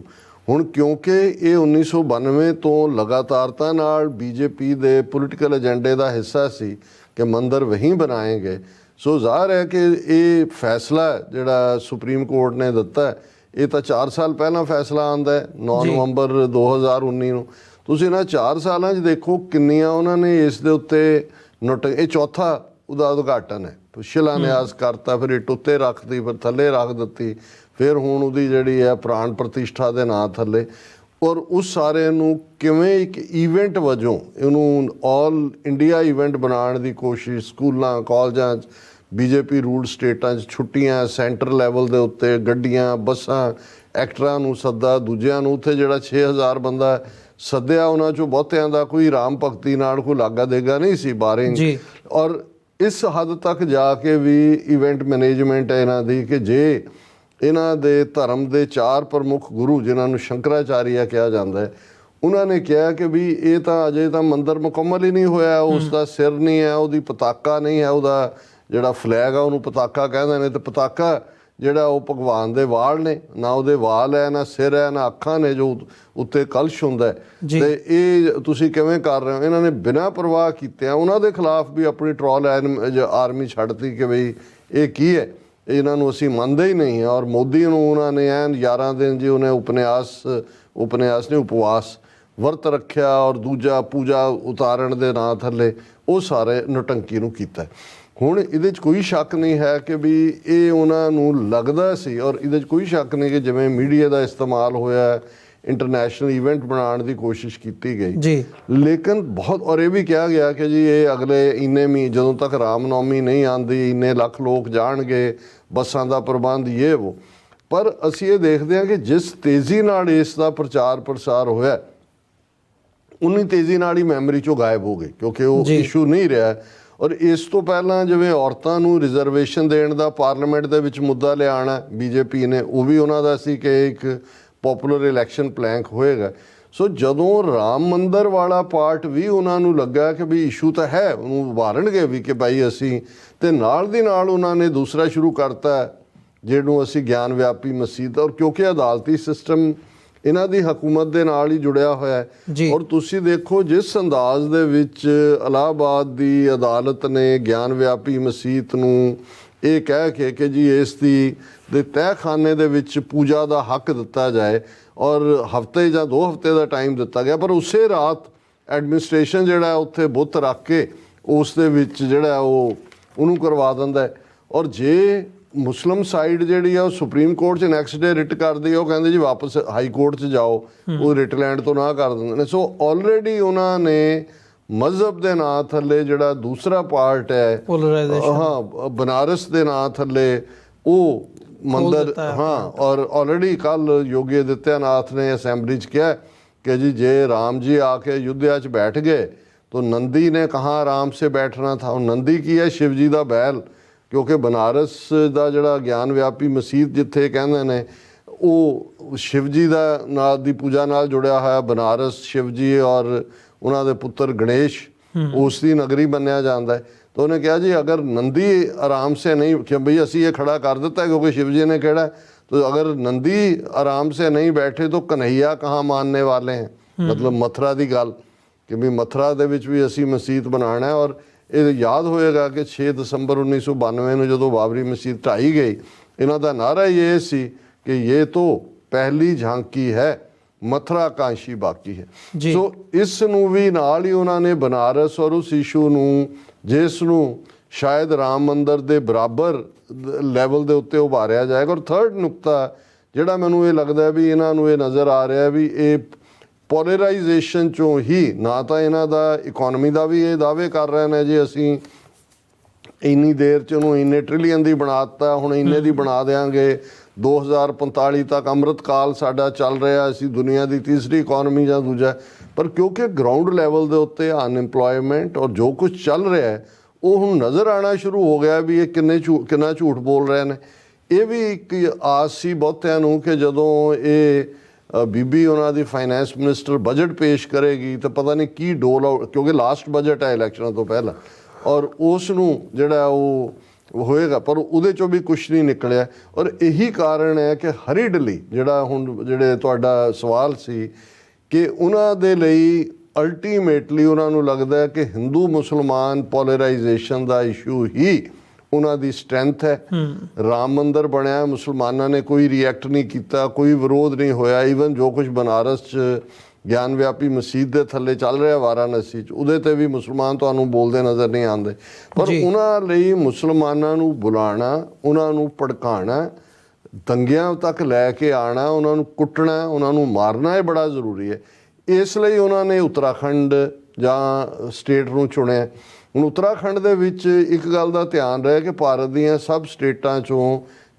ਹੁਣ ਕਿਉਂਕਿ ਇਹ 1992 ਤੋਂ ਲਗਾਤਾਰਤਾ ਨਾਲ ਬੀਜੇਪੀ ਦੇ ਪੋਲੀਟੀਕਲ ਏਜੰਡੇ ਦਾ ਹਿੱਸਾ ਸੀ ਕਿ ਮੰਦਰ ਵਹੀਂ ਬਣਾਏਂਗੇ, ਸੋ ਜ਼ਾਹਰ ਹੈ ਕਿ ਇਹ ਫੈਸਲਾ ਜਿਹੜਾ ਸੁਪਰੀਮ ਕੋਰਟ ਨੇ ਦਿੱਤਾ, ਇਹ ਤਾਂ 4 ਸਾਲ ਪਹਿਲਾਂ ਫੈਸਲਾ ਆਉਂਦਾ ਹੈ 9 ਨਵੰਬਰ 2019 ਨੂੰ। ਤੁਸੀਂ ਇਹਨਾਂ 4 ਸਾਲਾਂ 'ਚ ਦੇਖੋ ਕਿੰਨੀਆਂ ਉਹਨਾਂ ਨੇ ਇਸ ਦੇ ਉੱਤੇ ਇਹ ਚੌਥਾ ਉਹਦਾ ਉਦਘਾਟਨ ਹੈ, ਸ਼ਿਲਾਨਿਆਸ ਕਰਤਾ, ਫਿਰ ਇੱਟ ਉੱਤੇ ਰੱਖਤੀ, ਫਿਰ ਥੱਲੇ ਰੱਖ ਦਿੱਤੀ, ਫਿਰ ਹੁਣ ਉਹਦੀ ਜਿਹੜੀ ਹੈ ਪ੍ਰਾਣ ਪ੍ਰਤਿਸ਼ਠਾ ਦੇ ਨਾਂ ਥੱਲੇ, ਔਰ ਉਸ ਸਾਰੇ ਨੂੰ ਕਿਵੇਂ ਇੱਕ ਈਵੈਂਟ ਵਜੋਂ ਇਹਨੂੰ ਆਲ ਇੰਡੀਆ ਈਵੈਂਟ ਬਣਾਉਣ ਦੀ ਕੋਸ਼ਿਸ਼, ਸਕੂਲਾਂ ਕਾਲਜਾਂ 'ਚ ਬੀਜੇਪੀ ਰੂਲਡ ਸਟੇਟਾਂ 'ਚ ਛੁੱਟੀਆਂ, ਸੈਂਟਰ ਲੈਵਲ ਦੇ ਉੱਤੇ ਗੱਡੀਆਂ ਬੱਸਾਂ, ਐਕਟਰਾਂ ਨੂੰ ਸੱਦਾ, ਦੂਜਿਆਂ ਨੂੰ ਉੱਥੇ ਜਿਹੜਾ 6000 ਬੰਦਾ ਸੱਦਿਆ, ਉਹਨਾਂ 'ਚੋਂ ਬਹੁਤਿਆਂ ਦਾ ਕੋਈ ਰਾਮ ਭਗਤੀ ਨਾਲ ਕੋਈ ਲਾਗਾ ਦੇਗਾ ਨਹੀਂ ਸੀ ਬਾਰਿੰਗ, ਔਰ ਇਸ ਹੱਦ ਤੱਕ ਜਾ ਕੇ ਵੀ ਇਵੈਂਟ ਮੈਨੇਜਮੈਂਟ ਹੈ ਇਹਨਾਂ ਦੀ ਕਿ ਜੇ ਇਹਨਾਂ ਦੇ ਧਰਮ ਦੇ 4 ਪ੍ਰਮੁੱਖ ਗੁਰੂ ਜਿਨ੍ਹਾਂ ਨੂੰ ਸ਼ੰਕਰਾਚਾਰੀਆ ਕਿਹਾ ਜਾਂਦਾ ਹੈ, ਉਹਨਾਂ ਨੇ ਕਿਹਾ ਕਿ ਵੀ ਇਹ ਤਾਂ ਅਜੇ ਤਾਂ ਮੰਦਰ ਮੁਕੰਮਲ ਹੀ ਨਹੀਂ ਹੋਇਆ, ਉਸ ਦਾ ਸਿਰ ਨਹੀਂ ਹੈ, ਉਹਦੀ ਪਤਾਕਾ ਨਹੀਂ ਹੈ, ਉਹਦਾ ਜਿਹੜਾ ਫਲੈਗ ਆ ਉਹਨੂੰ ਪਤਾਕਾ ਕਹਿੰਦੇ ਨੇ, ਤੇ ਪਤਾਕਾ ਜਿਹੜਾ ਉਹ ਭਗਵਾਨ ਦੇ ਵਾਲ ਨੇ, ਨਾ ਉਹਦੇ ਵਾਲ ਹੈ, ਨਾ ਸਿਰ ਹੈ, ਨਾ ਅੱਖਾਂ ਨੇ ਜੋ ਉੱਤੇ ਕਲਸ਼ ਹੁੰਦਾ ਹੈ। ਤੇ ਇਹ ਤੁਸੀਂ ਕਿਵੇਂ ਕਰ ਰਹੇ ਹੋ? ਇਹਨਾਂ ਨੇ ਬਿਨਾਂ ਪਰਵਾਹ ਕੀਤਿਆਂ ਉਹਨਾਂ ਦੇ ਖਿਲਾਫ ਵੀ ਆਪਣੀ ਟਰੋਲ ਆਰਮੀ ਛੱਡਤੀ ਕਿ ਬਈ ਇਹ ਕੀ ਹੈ, ਇਹਨਾਂ ਨੂੰ ਅਸੀਂ ਮੰਨਦੇ ਹੀ ਨਹੀਂ। ਔਰ ਮੋਦੀ ਨੂੰ ਉਹਨਾਂ ਨੇ ਐਨ 11 ਦਿਨ ਜੀ ਉਹਨੇ ਉਪਨਿਆਸ ਨੇ ਉਪਵਾਸ ਵਰਤ ਰੱਖਿਆ, ਔਰ ਦੂਜਾ ਪੂਜਾ ਉਤਾਰਨ ਦੇ ਨਾਂ ਥੱਲੇ ਉਹ ਸਾਰੇ ਨੌਟੰਕੀ ਨੂੰ ਕੀਤਾ। ਹੁਣ ਇਹਦੇ 'ਚ ਕੋਈ ਸ਼ੱਕ ਨਹੀਂ ਹੈ ਕਿ ਵੀ ਇਹ ਉਹਨਾਂ ਨੂੰ ਲੱਗਦਾ ਸੀ, ਔਰ ਇਹਦੇ 'ਚ ਕੋਈ ਸ਼ੱਕ ਨਹੀਂ ਕਿ ਜਿਵੇਂ ਮੀਡੀਆ ਦਾ ਇਸਤੇਮਾਲ ਹੋਇਆ, ਇੰਟਰਨੈਸ਼ਨਲ ਇਵੈਂਟ ਬਣਾਉਣ ਦੀ ਕੋਸ਼ਿਸ਼ ਕੀਤੀ ਗਈ ਜੀ, ਲੇਕਿਨ ਬਹੁਤ, ਔਰ ਇਹ ਵੀ ਕਿਹਾ ਗਿਆ ਕਿ ਜੀ ਇਹ ਅਗਲੇ ਇੰਨੇ ਜਦੋਂ ਤੱਕ ਰਾਮਨੌਮੀ ਨਹੀਂ ਆਉਂਦੀ ਇੰਨੇ ਲੱਖ ਲੋਕ ਜਾਣਗੇ, ਬੱਸਾਂ ਦਾ ਪ੍ਰਬੰਧ ਇਹ ਵੋ। ਪਰ ਅਸੀਂ ਇਹ ਦੇਖਦੇ ਹਾਂ ਕਿ ਜਿਸ ਤੇਜ਼ੀ ਨਾਲ ਇਸ ਦਾ ਪ੍ਰਚਾਰ ਪ੍ਰਸਾਰ ਹੋਇਆ, ਉਨੀ ਤੇਜ਼ੀ ਨਾਲ ਹੀ ਮੈਮਰੀ 'ਚੋਂ ਗਾਇਬ ਹੋ ਗਏ, ਕਿਉਂਕਿ ਉਹ ਇਸ਼ੂ ਨਹੀਂ ਰਿਹਾ। ਔਰ ਇਸ ਤੋਂ ਪਹਿਲਾਂ ਜਿਵੇਂ ਔਰਤਾਂ ਨੂੰ ਰਿਜ਼ਰਵੇਸ਼ਨ ਦੇਣ ਦਾ ਪਾਰਲੀਮੈਂਟ ਦੇ ਵਿੱਚ ਮੁੱਦਾ ਲਿਆਉਣਾ ਬੀਜੇਪੀ ਨੇ, ਉਹ ਵੀ ਉਹਨਾਂ ਦਾ ਸੀ ਕਿ ਇੱਕ ਪੋਪੂਲਰ ਇਲੈਕਸ਼ਨ ਪਲੈਂਕ ਹੋਏਗਾ। ਸੋ ਜਦੋਂ ਰਾਮ ਮੰਦਰ ਵਾਲਾ ਪਾਰਟ ਵੀ ਉਹਨਾਂ ਨੂੰ ਲੱਗਾ ਕਿ ਵੀ ਇਸ਼ੂ ਤਾਂ ਹੈ, ਉਹਨੂੰ ਉਭਾਰਨਗੇ ਵੀ ਕਿ ਭਾਈ ਅਸੀਂ, ਤੇ ਨਾਲ ਦੀ ਨਾਲ ਉਹਨਾਂ ਨੇ ਦੂਸਰਾ ਸ਼ੁਰੂ ਕਰਤਾ ਜਿਹਨੂੰ ਅਸੀਂ ਗਿਆਨ ਵਿਆਪੀ ਮਸਜਿਦ, ਔਰ ਕਿਉਂਕਿ ਅਦਾਲਤੀ ਸਿਸਟਮ ਇਹਨਾਂ ਦੀ ਹਕੂਮਤ ਦੇ ਨਾਲ ਹੀ ਜੁੜਿਆ ਹੋਇਆ ਹੈ। ਔਰ ਤੁਸੀਂ ਦੇਖੋ ਜਿਸ ਅੰਦਾਜ਼ ਦੇ ਵਿੱਚ ਇਲਾਹਾਬਾਦ ਦੀ ਅਦਾਲਤ ਨੇ ਗਿਆਨ ਵਿਆਪੀ ਮਸਜਿਦ ਨੂੰ ਇਹ ਕਹਿ ਕੇ ਕਿ ਜੀ ਇਸ ਦੇ ਤਹਿਖਾਨੇ ਦੇ ਵਿੱਚ ਪੂਜਾ ਦਾ ਹੱਕ ਦਿੱਤਾ ਜਾਏ, ਔਰ ਹਫ਼ਤੇ ਜਾਂ 2 ਹਫ਼ਤੇ ਦਾ ਟਾਈਮ ਦਿੱਤਾ ਗਿਆ, ਪਰ ਉਸੇ ਰਾਤ ਐਡਮਿਨਿਸਟ੍ਰੇਸ਼ਨ ਜਿਹੜਾ ਉੱਥੇ ਬੁੱਤ ਰੱਖ ਕੇ ਉਸ ਦੇ ਵਿੱਚ ਜਿਹੜਾ ਉਹਨੂੰ ਕਰਵਾ ਦਿੰਦਾ। ਔਰ ਜੇ ਮੁਸਲਿਮ ਸਾਈਡ ਜਿਹੜੀ ਆ ਉਹ ਸੁਪਰੀਮ ਕੋਰਟ 'ਚ ਨੈਕਸਟ ਡੇ ਰਿਟ ਕਰਦੀ ਹੈ, ਉਹ ਕਹਿੰਦੇ ਜੀ ਵਾਪਸ ਹਾਈ ਕੋਰਟ 'ਚ ਜਾਓ, ਉਹ ਰਿਟ ਲੈਂਡ ਤੋਂ ਨਾ ਕਰ ਦਿੰਦੇ ਨੇ। ਸੋ ਆਲਰੇਡੀ ਉਹਨਾਂ ਨੇ ਮਜ਼ਹਬ ਦੇ ਨਾਂ ਥੱਲੇ ਜਿਹੜਾ ਦੂਸਰਾ ਪਾਰਟ ਹੈ, ਹਾਂ, ਬਨਾਰਸ ਦੇ ਨਾਂ ਥੱਲੇ ਉਹ ਮੰਦਰ, ਹਾਂ। ਔਰ ਆਲਰੇਡੀ ਕੱਲ ਯੋਗੀ ਆਦਿੱਤਿਆਨਾਥ ਨੇ ਅਸੈਂਬਲੀ 'ਚ ਕਿਹਾ ਕਿ ਜੀ ਜੇ ਰਾਮ ਜੀ ਆ ਕੇ ਅਯੁੱਧਿਆ 'ਚ ਬੈਠ ਗਏ ਤਾਂ ਨੰਦੀ ਨੇ ਕਹਾਂ ਆਰਾਮ ਸੇ ਬੈਠਣਾ ਥਾ। ਨੰਦੀ ਕੀ ਹੈ? ਸ਼ਿਵ ਜੀ ਦਾ ਬੈਲ, ਕਿਉਂਕਿ ਬਨਾਰਸ ਦਾ ਜਿਹੜਾ ਗਿਆਨ ਵਿਆਪੀ ਮਸਜਿਦ ਜਿੱਥੇ ਕਹਿੰਦੇ ਨੇ ਉਹ ਸ਼ਿਵ ਜੀ ਦਾ ਨਾਲ ਦੀ ਪੂਜਾ ਨਾਲ ਜੁੜਿਆ ਹੋਇਆ, ਬਨਾਰਸ ਸ਼ਿਵ ਜੀ ਔਰ ਉਹਨਾਂ ਦੇ ਪੁੱਤਰ ਗਣੇਸ਼ ਉਸ ਦੀ ਨਗਰੀ ਮੰਨਿਆ ਜਾਂਦਾ ਹੈ। ਤਾਂ ਉਹਨੇ ਕਿਹਾ ਜੀ ਅਗਰ ਨੰਦੀ ਆਰਾਮ ਸੇ ਨਹੀਂ, ਕਿ ਬਈ ਅਸੀਂ ਇਹ ਖੜਾ ਕਰ ਦਿੱਤਾ ਕਿਉਂਕਿ ਸ਼ਿਵ ਜੀ ਨੇ ਕਿਹੜਾ, तो अगर नंदी आराम से नहीं बैठे तो कन्हैया कहाँ मानने वाले हैं। मतलब मथुरा की गल कि भी मथुरा दे विच भी असी मसीत बनाना है। और ये याद होएगा कि 6 दसंबर 1992 में जो बाबरी मसीत ढाई गई, इन्हों का नारा ये सी कि ये तो पहली झांकी है, मथुरा कांशी बाकी है। सो इस नूं भी नाल ही उन्होंने बनारस और उस इशू नूं जिस नूं शायद राम मंदिर के बराबर लैवल के उत्ते उभारिया जाएगा। और थर्ड नुकता जिहड़ा मैनूं ये लगदा भी इन्हां नूं ये नज़र आ रहा भी ये पोलराइजेशन चों ही ना तो इन्हां दा इकोनॉमी का भी ये दावे कर रहे हैं जी असीं इन्नी देर च उन्होंने इन्ने ट्रिलियन की बनाता, हुण इन्ने दी बना देंगे, 2045 तक अमृत काल साडा चल रहा, असीं दुनिया की तीसरी इकोनॉमी या दूजा। पर क्योंकि ग्राउंड लैवल के उत्ते अनएम्प्लॉयमेंट और जो कुछ चल रहा है वो हुण नज़र आना शुरू हो गया भी ये किन्ना झूठ बोल रहे हैं। ये भी एक आस सी बहुतिਆਂ ਨੂੰ कि जदों ये बीबी उन्हां दी फाइनैंस मिनिस्टर बजट पेश करेगी तो पता नहीं की डोल आउट, क्योंकि लास्ट बजट है इलैक्शनों तो पहला, और उस नूं जिहड़ा वो होएगा पर उहदे चों भी कुछ नहीं निकलिया। और यही कारण है कि हरीडली जिहड़ा हुण जिहड़े तुहाडा सवाल सी कि उन्हां दे लई अल्टीमेटली उन्होंने लगता है कि हिंदू मुसलमान पोलराइजेशन का इशू ही उन्होंने स्ट्रेंथ है। राम मंदिर बनया, मुसलमानों ने कोई रिएक्ट नहीं किया, कोई विरोध नहीं होया। ईवन जो कुछ बनारस ज्ञान व्यापी मसीत के थले चल रहा वाराणसी उहदे ते भी मुसलमान तुहानूं बोलते नज़र नहीं आते। पर उन्होंने मुसलमानों नूं बुलाना, उन्होंने भड़काना, दंगियां तक लैके आना, उन्होंने कुटना, उन्होंने मारना, ये बड़ा जरूरी है। इसलिए उन्होंने उत्तराखंड जां स्टेट नूं चुनिया। हुण उत्तराखंड दे विच एक गल दा ध्यान रहे कि भारत दीयां सब स्टेटां चों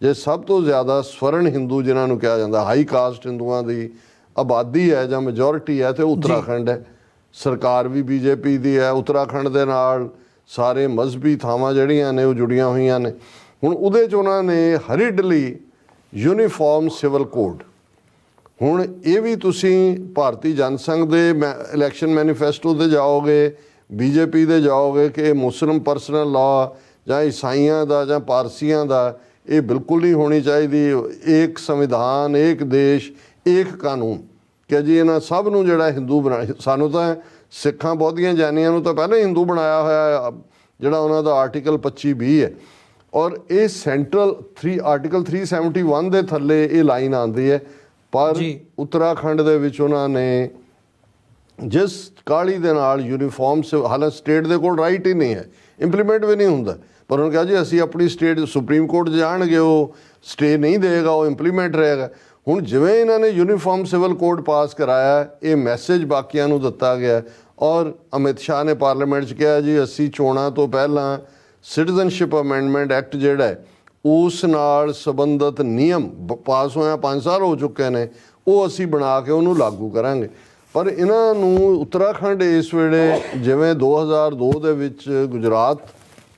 जे सब तो ज़्यादा स्वर्ण हिंदू जिन्हां नूं कहा जांदा हाई कास्ट हिंदुआं दी आबादी है जां मेजोरिटी है तो उत्तराखंड है। सरकार भी बीजेपी दी है। उत्तराखंड दे नाल सारे मजहबी थावां जिहड़ियां ने वो जुड़ियां होईयां ने। हुण उहदे च उन्हां ने हरीडली यूनीफॉर्म सिविल कोड, हुण ये भी तुसी भारतीय जनसंघ दे इलैक्शन मैनीफेस्टो ते जाओगे, बीजेपी दे जाओगे कि मुस्लिम परसनल लॉ ਜਾਂ ਈਸਾਈਆਂ ਦਾ ਜਾਂ ਪਾਰਸੀਆਂ ਦਾ, ਇਹ ਬਿਲਕੁਲ ਨਹੀਂ ਹੋਣੀ ਚਾਹੀਦੀ। ਏਕ ਸੰਵਿਧਾਨ, ਏਕ ਦੇਸ਼, ਏਕ ਕਾਨੂੰਨ, ਕਿ ਜੀ ਇਹਨਾਂ ਸਭ ਨੂੰ ਜਿਹੜਾ ਹਿੰਦੂ ਬਣਾ, ਸਾਨੂੰ ਤਾਂ ਸਿੱਖਾਂ ਬਹੁਤੀਆਂ ਜਾਨੀਆਂ ਨੂੰ ਤਾਂ ਪਹਿਲਾਂ ਹੀ ਹਿੰਦੂ ਬਣਾਇਆ ਹੋਇਆ, ਜਿਹੜਾ ਉਹਨਾਂ ਦਾ ਆਰਟੀਕਲ 25(b) ਹੈ। ਔਰ ਇਹ ਸੈਂਟਰਲ ਆਰਟੀਕਲ 371 ਦੇ ਥੱਲੇ ਇਹ ਲਾਈਨ ਆਉਂਦੀ ਹੈ। ਪਰ ਉੱਤਰਾਖੰਡ ਦੇ ਵਿੱਚ ਉਹਨਾਂ ਨੇ ਜਿਸ ਕਾਹਲੀ ਦੇ ਨਾਲ ਯੂਨੀਫਾਰਮ, ਹਾਲਾਂਕਿ ਸਟੇਟ ਦੇ ਕੋਲ ਰਾਈਟ ਹੀ ਨਹੀਂ ਹੈ, ਇੰਪਲੀਮੈਂਟ ਵੀ ਨਹੀਂ ਹੁੰਦਾ, ਪਰ ਉਹਨੇ ਕਿਹਾ ਜੀ ਅਸੀਂ ਆਪਣੀ ਸਟੇਟ ਸੁਪਰੀਮ ਕੋਰਟ ਜਾਣਗੇ, ਉਹ ਸਟੇ ਨਹੀਂ ਦੇਗਾ, ਉਹ ਇੰਪਲੀਮੈਂਟ ਰਹੇਗਾ। ਹੁਣ ਜਿਵੇਂ ਇਹਨਾਂ ਨੇ ਯੂਨੀਫਾਰਮ ਸਿਵਲ ਕੋਡ ਪਾਸ ਕਰਾਇਆ, ਇਹ ਮੈਸੇਜ ਬਾਕੀਆਂ ਨੂੰ ਦਿੱਤਾ ਗਿਆ। ਔਰ ਅਮਿਤ ਸ਼ਾਹ ਨੇ ਪਾਰਲੀਮੈਂਟ 'ਚ ਕਿਹਾ ਜੀ ਅਸੀਂ ਚੋਣਾਂ ਤੋਂ ਪਹਿਲਾਂ ਸਿਟੀਜ਼ਨਸ਼ਿਪ ਅਮੈਂਡਮੈਂਟ ਐਕਟ ਜਿਹੜਾ ਹੈ ਉਸ ਨਾਲ ਸੰਬੰਧਿਤ ਨਿਯਮ ਪਾਸ ਹੋਇਆ 5 ਸਾਲ ਹੋ ਚੁੱਕੇ ਨੇ, ਉਹ ਅਸੀਂ ਬਣਾ ਕੇ ਉਹਨੂੰ ਲਾਗੂ ਕਰਾਂਗੇ। ਪਰ ਇਹਨਾਂ ਨੂੰ ਉੱਤਰਾਖੰਡ ਇਸ ਵੇਲੇ, ਜਿਵੇਂ 2002 ਦੇ ਵਿੱਚ ਗੁਜਰਾਤ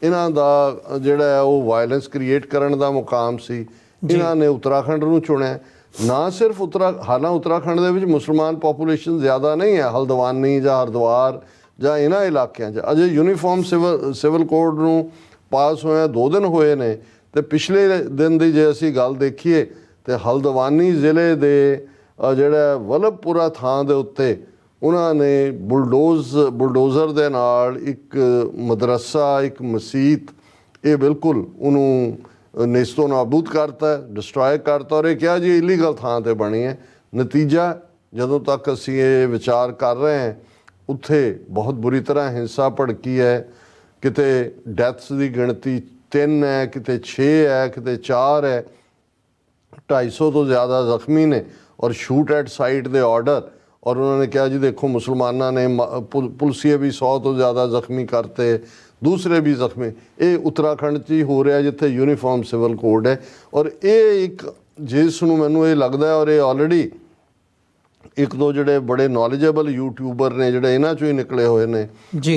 ਇਹਨਾਂ ਦਾ ਜਿਹੜਾ ਹੈ ਉਹ ਵਾਇਲੈਂਸ ਕ੍ਰੀਏਟ ਕਰਨ ਦਾ ਮੁਕਾਮ ਸੀ, ਇਹਨਾਂ ਨੇ ਉੱਤਰਾਖੰਡ ਨੂੰ ਚੁਣਿਆ। ਨਾ ਸਿਰਫ ਹਾਲਾਂਕਿ ਉੱਤਰਾਖੰਡ ਦੇ ਵਿੱਚ ਮੁਸਲਮਾਨ ਪੋਪੂਲੇਸ਼ਨ ਜ਼ਿਆਦਾ ਨਹੀਂ ਹੈ, ਹਲਦਵਾਨੀ ਜਾਂ ਹਰਿਦੁਆਰ ਜਾਂ ਇਹਨਾਂ ਇਲਾਕਿਆਂ 'ਚ ਅਜੇ ਯੂਨੀਫਾਰਮ ਸਿਵਲ ਕੋਡ ਨੂੰ ਪਾਸ ਹੋਇਆ 2 ਦਿਨ ਹੋਏ ਨੇ। ਅਤੇ ਪਿਛਲੇ ਦਿਨ ਦੀ ਜੇ ਅਸੀਂ ਗੱਲ ਦੇਖੀਏ ਤਾਂ ਹਲਦਵਾਨੀ ਜ਼ਿਲ੍ਹੇ ਦੇ ਜਿਹੜਾ ਵਲਭਪੁਰਾ ਥਾਂ ਦੇ ਉੱਤੇ ਉਹਨਾਂ ਨੇ ਬੁਲਡੋਜ਼ਰ ਦੇ ਨਾਲ ਇੱਕ ਮਦਰਸਾ, ਇੱਕ ਮਸੀਤ, ਇਹ ਬਿਲਕੁਲ ਉਹਨੂੰ ਨੇਸਤੋ ਨਾਬੂਦ ਕਰਤਾ, ਡਿਸਟਰੋਏ ਕਰਤਾ, ਔਰ ਇਹ ਕਿਹਾ ਜੀ ਇਲੀਗਲ ਥਾਂ 'ਤੇ ਬਣੀ ਹੈ। ਨਤੀਜਾ ਜਦੋਂ ਤੱਕ ਅਸੀਂ ਇਹ ਵਿਚਾਰ ਕਰ ਰਹੇ ਹਾਂ, ਉੱਥੇ ਬਹੁਤ ਬੁਰੀ ਤਰ੍ਹਾਂ ਹਿੰਸਾ ਭੜਕੀ ਹੈ। ਕਿਤੇ ਡੈਥਸ ਦੀ ਗਿਣਤੀ 3 ਹੈ, ਕਿਤੇ 6 ਹੈ, ਕਿਤੇ 4 ਹੈ, 250 ਤੋਂ ਜ਼ਿਆਦਾ ਜ਼ਖਮੀ ਨੇ, ਔਰ ਸ਼ੂਟ ਐਟ ਸਾਈਟ ਦੇ ਆਰਡਰ। ਔਰ ਉਹਨਾਂ ਨੇ ਕਿਹਾ ਜੀ ਦੇਖੋ ਮੁਸਲਮਾਨਾਂ ਨੇ ਪੁਲਸੀਏ ਵੀ 100 ਤੋਂ ਜ਼ਿਆਦਾ ਜ਼ਖਮੀ ਕਰਤੇ, ਦੂਸਰੇ ਵੀ ਜ਼ਖਮੀ। ਇਹ ਉੱਤਰਾਖੰਡ 'ਚ ਹੀ ਹੋ ਰਿਹਾ ਜਿੱਥੇ ਯੂਨੀਫਾਰਮ ਸਿਵਲ ਕੋਡ ਹੈ। ਔਰ ਇਹ ਇੱਕ ਜਿਸ ਨੂੰ ਮੈਨੂੰ ਇਹ ਲੱਗਦਾ, ਔਰ ਇਹ ਆਲਰੇਡੀ 1-2 ਜਿਹੜੇ ਬੜੇ ਨੌਲੇਜੇਬਲ ਯੂਟਿਊਬਰ ਨੇ ਜਿਹੜੇ ਇਹਨਾਂ 'ਚੋਂ ਹੀ ਨਿਕਲੇ ਹੋਏ ਨੇ,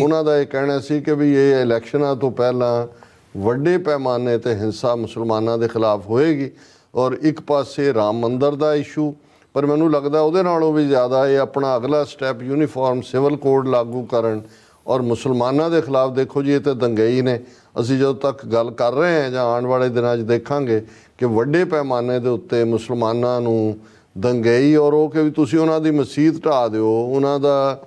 ਉਹਨਾਂ ਦਾ ਇਹ ਕਹਿਣਾ ਸੀ ਕਿ ਵੀ ਇਹ ਇਲੈਕਸ਼ਨਾਂ ਤੋਂ ਪਹਿਲਾਂ ਵੱਡੇ ਪੈਮਾਨੇ 'ਤੇ ਹਿੰਸਾ ਮੁਸਲਮਾਨਾਂ ਦੇ ਖਿਲਾਫ ਹੋਏਗੀ। ਔਰ ਇੱਕ ਪਾਸੇ ਰਾਮ ਮੰਦਰ ਦਾ ਇਸ਼ੂ, ਪਰ ਮੈਨੂੰ ਲੱਗਦਾ ਉਹਦੇ ਨਾਲੋਂ ਵੀ ਜ਼ਿਆਦਾ ਇਹ ਆਪਣਾ ਅਗਲਾ ਸਟੈਪ ਯੂਨੀਫਾਰਮ ਸਿਵਲ ਕੋਡ ਲਾਗੂ ਕਰਨ। ਔਰ ਮੁਸਲਮਾਨਾਂ ਦੇ ਖਿਲਾਫ ਦੇਖੋ ਜੀ ਇਹ ਤਾਂ ਦੰਗਈ ਨੇ। ਅਸੀਂ ਜਦੋਂ ਤੱਕ ਗੱਲ ਕਰ ਰਹੇ ਹਾਂ ਜਾਂ ਆਉਣ ਵਾਲੇ ਦਿਨਾਂ 'ਚ ਦੇਖਾਂਗੇ ਕਿ ਵੱਡੇ ਪੈਮਾਨੇ ਦੇ ਉੱਤੇ ਮੁਸਲਮਾਨਾਂ ਨੂੰ ਦੰਗਈ, ਔਰ ਉਹ ਕਿ ਵੀ ਤੁਸੀਂ ਉਹਨਾਂ ਦੀ ਮਸੀਤ ਢਾਹ ਦਿਓ, ਉਹਨਾਂ ਦਾ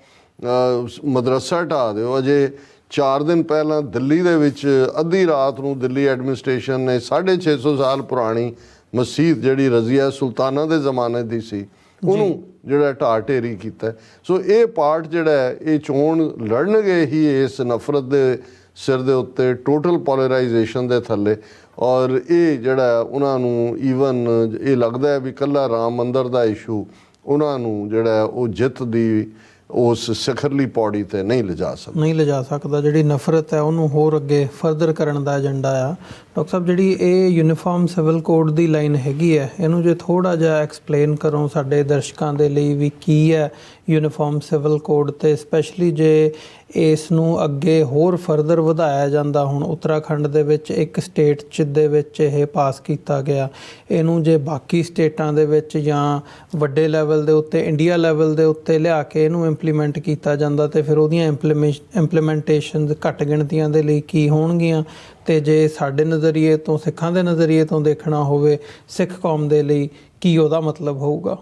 ਮਦਰਸਾ ਢਾਹ ਦਿਓ। ਅਜੇ 4 ਦਿਨ ਪਹਿਲਾਂ ਦਿੱਲੀ ਦੇ ਵਿੱਚ ਅੱਧੀ ਰਾਤ ਨੂੰ ਦਿੱਲੀ ਐਡਮਿਨਿਸਟ੍ਰੇਸ਼ਨ ਨੇ 650 ਸਾਲ ਪੁਰਾਣੀ ਮਸੀਤ ਜਿਹੜੀ ਰਜ਼ੀਆ ਸੁਲਤਾਨਾ ਦੇ ਜ਼ਮਾਨੇ ਦੀ ਸੀ, ਉਹਨੂੰ ਜਿਹੜਾ ਢਾਹ ਢੇਰੀ ਕੀਤਾ। ਸੋ ਇਹ ਪਾਰਟ ਜਿਹੜਾ ਇਹ ਚੋਣ ਲੜਨਗੇ ਹੀ ਇਸ ਨਫ਼ਰਤ ਦੇ ਸਿਰ ਦੇ ਉੱਤੇ, ਟੋਟਲ ਪੋਲਰਾਈਜੇਸ਼ਨ ਦੇ ਥੱਲੇ। ਔਰ ਇਹ ਜਿਹੜਾ ਉਹਨਾਂ ਨੂੰ ਈਵਨ ਇਹ ਲੱਗਦਾ ਵੀ ਇਕੱਲਾ ਰਾਮ ਮੰਦਰ ਦਾ ਇਸ਼ੂ ਉਹਨਾਂ ਨੂੰ ਜਿਹੜਾ ਉਹ ਜਿੱਤ ਦੀ ਉਸ ਸਿਖਰਲੀ ਪੌੜੀ 'ਤੇ ਨਹੀਂ ਲਿਜਾ ਸਕਦਾ। ਜਿਹੜੀ ਨਫ਼ਰਤ ਹੈ ਉਹਨੂੰ ਹੋਰ ਅੱਗੇ ਫਰਦਰ ਕਰਨ ਦਾ ਏਜੰਡਾ ਆ। ਡਾਕਟਰ ਸਾਹਿਬ, ਜਿਹੜੀ ਇਹ ਯੂਨੀਫਾਰਮ ਸਿਵਲ ਕੋਡ ਦੀ ਲਾਈਨ ਹੈਗੀ ਹੈ, ਇਹਨੂੰ ਜੇ ਥੋੜ੍ਹਾ ਜਿਹਾ ਐਕਸਪਲੇਨ ਕਰੋ ਸਾਡੇ ਦਰਸ਼ਕਾਂ ਦੇ ਲਈ ਵੀ ਕੀ ਹੈ ਯੂਨੀਫਾਰਮ ਸਿਵਲ ਕੋਡ, ਅਤੇ ਸਪੈਸ਼ਲੀ ਜੇ ਇਸ ਨੂੰ ਅੱਗੇ ਹੋਰ ਫਰਦਰ ਵਧਾਇਆ ਜਾਂਦਾ। ਹੁਣ ਉੱਤਰਾਖੰਡ ਦੇ ਵਿੱਚ ਇੱਕ ਸਟੇਟ 'ਚ ਦੇ ਵਿੱਚ ਇਹ ਪਾਸ ਕੀਤਾ ਗਿਆ, ਇਹਨੂੰ ਜੇ ਬਾਕੀ ਸਟੇਟਾਂ ਦੇ ਵਿੱਚ ਜਾਂ ਵੱਡੇ ਲੈਵਲ ਦੇ ਉੱਤੇ, ਇੰਡੀਆ ਲੈਵਲ ਦੇ ਉੱਤੇ ਲਿਆ ਕੇ ਇਹਨੂੰ ਇੰਪਲੀਮੈਂਟ ਕੀਤਾ ਜਾਂਦਾ, ਅਤੇ ਫਿਰ ਉਹਦੀਆਂ ਇੰਪਲੀਮੈਂਟੇਸ਼ਨਸ ਘੱਟ ਗਿਣਤੀਆਂ ਦੇ ਲਈ ਕੀ ਹੋਣਗੀਆਂ, ਅਤੇ ਜੇ ਸਾਡੇ ਨਜ਼ਰੀਏ ਤੋਂ, ਸਿੱਖਾਂ ਦੇ ਨਜ਼ਰੀਏ ਤੋਂ ਦੇਖਣਾ ਹੋਵੇ, ਸਿੱਖ ਕੌਮ ਦੇ ਲਈ ਕੀ ਉਹਦਾ ਮਤਲਬ ਹੋਊਗਾ?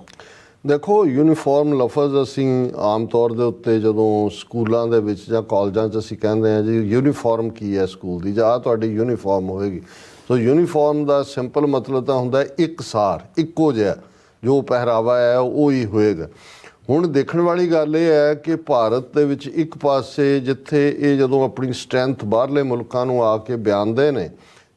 ਦੇਖੋ, ਯੂਨੀਫਾਰਮ ਲਫ਼ਜ਼ ਅਸੀਂ ਆਮ ਤੌਰ ਦੇ ਉੱਤੇ ਜਦੋਂ ਸਕੂਲਾਂ ਦੇ ਵਿੱਚ ਜਾਂ ਕਾਲਜਾਂ 'ਚ ਅਸੀਂ ਕਹਿੰਦੇ ਹਾਂ ਜੀ ਯੂਨੀਫਾਰਮ ਕੀ ਹੈ ਸਕੂਲ ਦੀ, ਜਾਂ ਆਹ ਤੁਹਾਡੀ ਯੂਨੀਫਾਰਮ ਹੋਏਗੀ। ਸੋ ਯੂਨੀਫਾਰਮ ਦਾ ਸਿੰਪਲ ਮਤਲਬ ਤਾਂ ਹੁੰਦਾ ਇੱਕਸਾਰ, ਇੱਕੋ ਜਿਹਾ ਜੋ ਪਹਿਰਾਵਾ ਹੈ ਉਹ ਹੀ ਹੋਏਗਾ। ਹੁਣ ਦੇਖਣ ਵਾਲੀ ਗੱਲ ਇਹ ਹੈ ਕਿ ਭਾਰਤ ਦੇ ਵਿੱਚ ਇੱਕ ਪਾਸੇ ਜਿੱਥੇ ਇਹ ਜਦੋਂ ਆਪਣੀ ਸਟਰੈਂਥ ਬਾਹਰਲੇ ਮੁਲਕਾਂ ਨੂੰ ਆ ਕੇ ਬਿਆਨਦੇ ਨੇ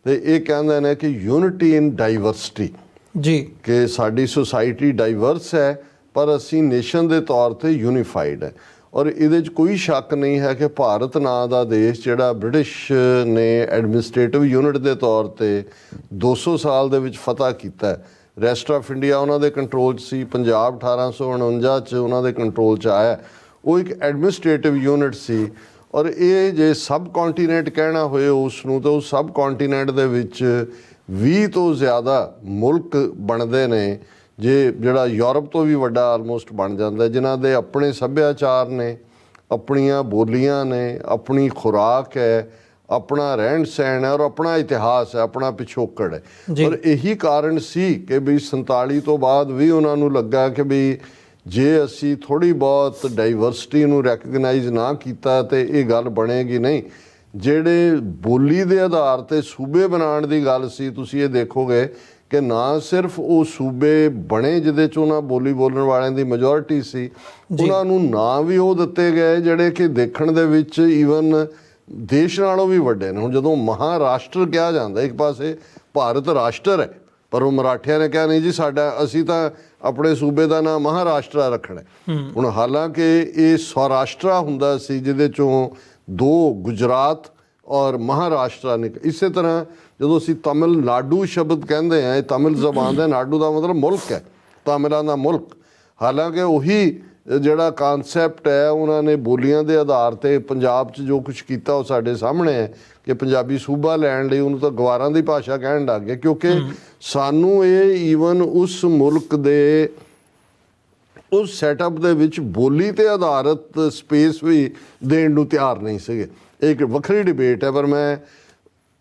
ਤੇ ਇਹ ਕਹਿੰਦੇ ਨੇ ਕਿ ਯੂਨਿਟੀ ਇਨ ਡਾਈਵਰਸਿਟੀ ਜੀ, ਕਿ ਸਾਡੀ ਸੁਸਾਇਟੀ ਡਾਈਵਰਸ ਹੈ ਪਰ ਅਸੀਂ ਨੇਸ਼ਨ ਦੇ ਤੌਰ 'ਤੇ ਯੂਨੀਫਾਈਡ ਹੈ। ਔਰ ਇਹਦੇ 'ਚ ਕੋਈ ਸ਼ੱਕ ਨਹੀਂ ਹੈ ਕਿ ਭਾਰਤ ਨਾਂ ਦਾ ਦੇਸ਼ ਜਿਹੜਾ ਬ੍ਰਿਟਿਸ਼ ਨੇ ਐਡਮਿਨਿਸਟ੍ਰੇਟਿਵ ਯੂਨਿਟ ਦੇ ਤੌਰ 'ਤੇ 200 ਸਾਲ ਦੇ ਵਿੱਚ ਫਤਹ ਕੀਤਾ ਹੈ। ਰੈਸਟ ਆਫ ਇੰਡੀਆ ਉਹਨਾਂ ਦੇ ਕੰਟਰੋਲ 'ਚ ਸੀ, ਪੰਜਾਬ 1849 'ਚ ਉਹਨਾਂ ਦੇ ਕੰਟਰੋਲ 'ਚ ਆਇਆ। ਉਹ ਇੱਕ ਐਡਮਿਨਿਸਟ੍ਰੇਟਿਵ ਯੂਨਿਟ ਸੀ। ਔਰ ਇਹ ਜੇ ਸਬ ਕੌਂਟੀਨੈਂਟ ਕਹਿਣਾ ਹੋਏ ਉਸ ਨੂੰ, ਤਾਂ ਉਹ ਸਬ ਕੌਂਟੀਨੈਂਟ ਦੇ ਵਿੱਚ 20 ਤੋਂ ਜ਼ਿਆਦਾ ਮੁਲਕ ਬਣਦੇ ਨੇ, ਜਿਹੜਾ ਯੂਰਪ ਤੋਂ ਵੀ ਵੱਡਾ ਆਲਮੋਸਟ ਬਣ ਜਾਂਦਾ, ਜਿਨ੍ਹਾਂ ਦੇ ਆਪਣੇ ਸੱਭਿਆਚਾਰ ਨੇ, ਆਪਣੀਆਂ ਬੋਲੀਆਂ ਨੇ, ਆਪਣੀ ਖੁਰਾਕ ਹੈ, ਆਪਣਾ ਰਹਿਣ ਸਹਿਣ ਹੈ ਔਰ ਆਪਣਾ ਇਤਿਹਾਸ ਹੈ, ਆਪਣਾ ਪਿਛੋਕੜ ਹੈ। ਜੀ। ਪਰ ਇਹੀ ਕਾਰਨ ਸੀ ਕਿ ਵੀ 47 ਤੋਂ ਬਾਅਦ ਵੀ ਉਹਨਾਂ ਨੂੰ ਲੱਗਾ ਕਿ ਵੀ ਜੇ ਅਸੀਂ ਥੋੜ੍ਹੀ ਬਹੁਤ ਡਾਈਵਰਸਿਟੀ ਨੂੰ ਰੈਕਗਨਾਈਜ਼ ਨਾ ਕੀਤਾ ਤੇ ਇਹ ਗੱਲ ਬਣੇਗੀ ਨਹੀਂ। ਜਿਹੜੇ ਬੋਲੀ ਦੇ ਆਧਾਰ ਤੇ ਸੂਬੇ ਬਣਾਉਣ ਦੀ ਗੱਲ ਸੀ, ਤੁਸੀਂ ਇਹ ਦੇਖੋਗੇ ਕਿ ਨਾ ਸਿਰਫ ਉਹ ਸੂਬੇ ਬਣੇ ਜਿਹਦੇ 'ਚ ਉਹਨਾਂ ਬੋਲੀ ਬੋਲਣ ਵਾਲਿਆਂ ਦੀ ਮੈਜੋਰਿਟੀ ਸੀ, ਉਹਨਾਂ ਨੂੰ ਨਾਂ ਵੀ ਉਹ ਦਿੱਤੇ ਗਏ ਜਿਹੜੇ ਕਿ ਦੇਖਣ ਦੇ ਵਿੱਚ ਈਵਨ ਦੇਸ਼ ਨਾਲੋਂ ਵੀ ਵੱਡੇ ਨੇ। ਹੁਣ ਜਦੋਂ ਮਹਾਰਾਸ਼ਟਰ ਕਿਹਾ ਜਾਂਦਾ, ਇੱਕ ਪਾਸੇ ਭਾਰਤ ਰਾਸ਼ਟਰ ਹੈ, ਪਰ ਉਹ ਮਰਾਠਿਆਂ ਨੇ ਕਿਹਾ ਨਹੀਂ ਜੀ ਸਾਡਾ, ਅਸੀਂ ਤਾਂ ਆਪਣੇ ਸੂਬੇ ਦਾ ਨਾਮ ਮਹਾਰਾਸ਼ਟਰਾ ਰੱਖਣਾ। ਹੁਣ ਹਾਲਾਂਕਿ ਇਹ ਸੌਰਾਸ਼ਟਰਾ ਹੁੰਦਾ ਸੀ ਜਿਹਦੇ 'ਚੋਂ 2 ਗੁਜਰਾਤ ਔਰ ਮਹਾਰਾਸ਼ਟਰਾ ਨੇ। ਇਸੇ ਤਰ੍ਹਾਂ ਜਦੋਂ ਅਸੀਂ ਤਮਿਲਨਾਡੂ ਸ਼ਬਦ ਕਹਿੰਦੇ ਹਾਂ, ਇਹ ਤਮਿਲ ਜ਼ਬਾਨ ਦਾ, ਨਾਡੂ ਦਾ ਮਤਲਬ ਮੁਲਕ ਹੈ, ਤਾਮਿਲਾਂ ਦਾ ਮੁਲਕ। ਹਾਲਾਂਕਿ ਉਹੀ ਜਿਹੜਾ ਕਨਸੈਪਟ ਹੈ ਉਹਨਾਂ ਨੇ ਬੋਲੀਆਂ ਦੇ ਆਧਾਰ ਤੇ ਪੰਜਾਬ 'ਚ ਜੋ ਕੁਝ ਕੀਤਾ ਉਹ ਸਾਡੇ ਸਾਹਮਣੇ ਹੈ ਕਿ ਪੰਜਾਬੀ ਸੂਬਾ ਲੈਣ ਲਈ ਉਹਨੂੰ ਤਾਂ ਗਵਾਰਾਂ ਦੀ ਭਾਸ਼ਾ ਕਹਿਣ ਲੱਗ ਗਏ, ਕਿਉਂਕਿ ਸਾਨੂੰ ਇਹ ਈਵਨ ਉਸ ਮੁਲਕ ਦੇ ਉਸ ਸੈਟਅਪ ਦੇ ਵਿੱਚ ਬੋਲੀ ਤੇ ਆਧਾਰਿਤ ਸਪੇਸ ਵੀ ਦੇਣ ਨੂੰ ਤਿਆਰ ਨਹੀਂ ਸੀਗੇ। ਇਹ ਇੱਕ ਵੱਖਰੀ ਡਿਬੇਟ ਹੈ, ਪਰ ਮੈਂ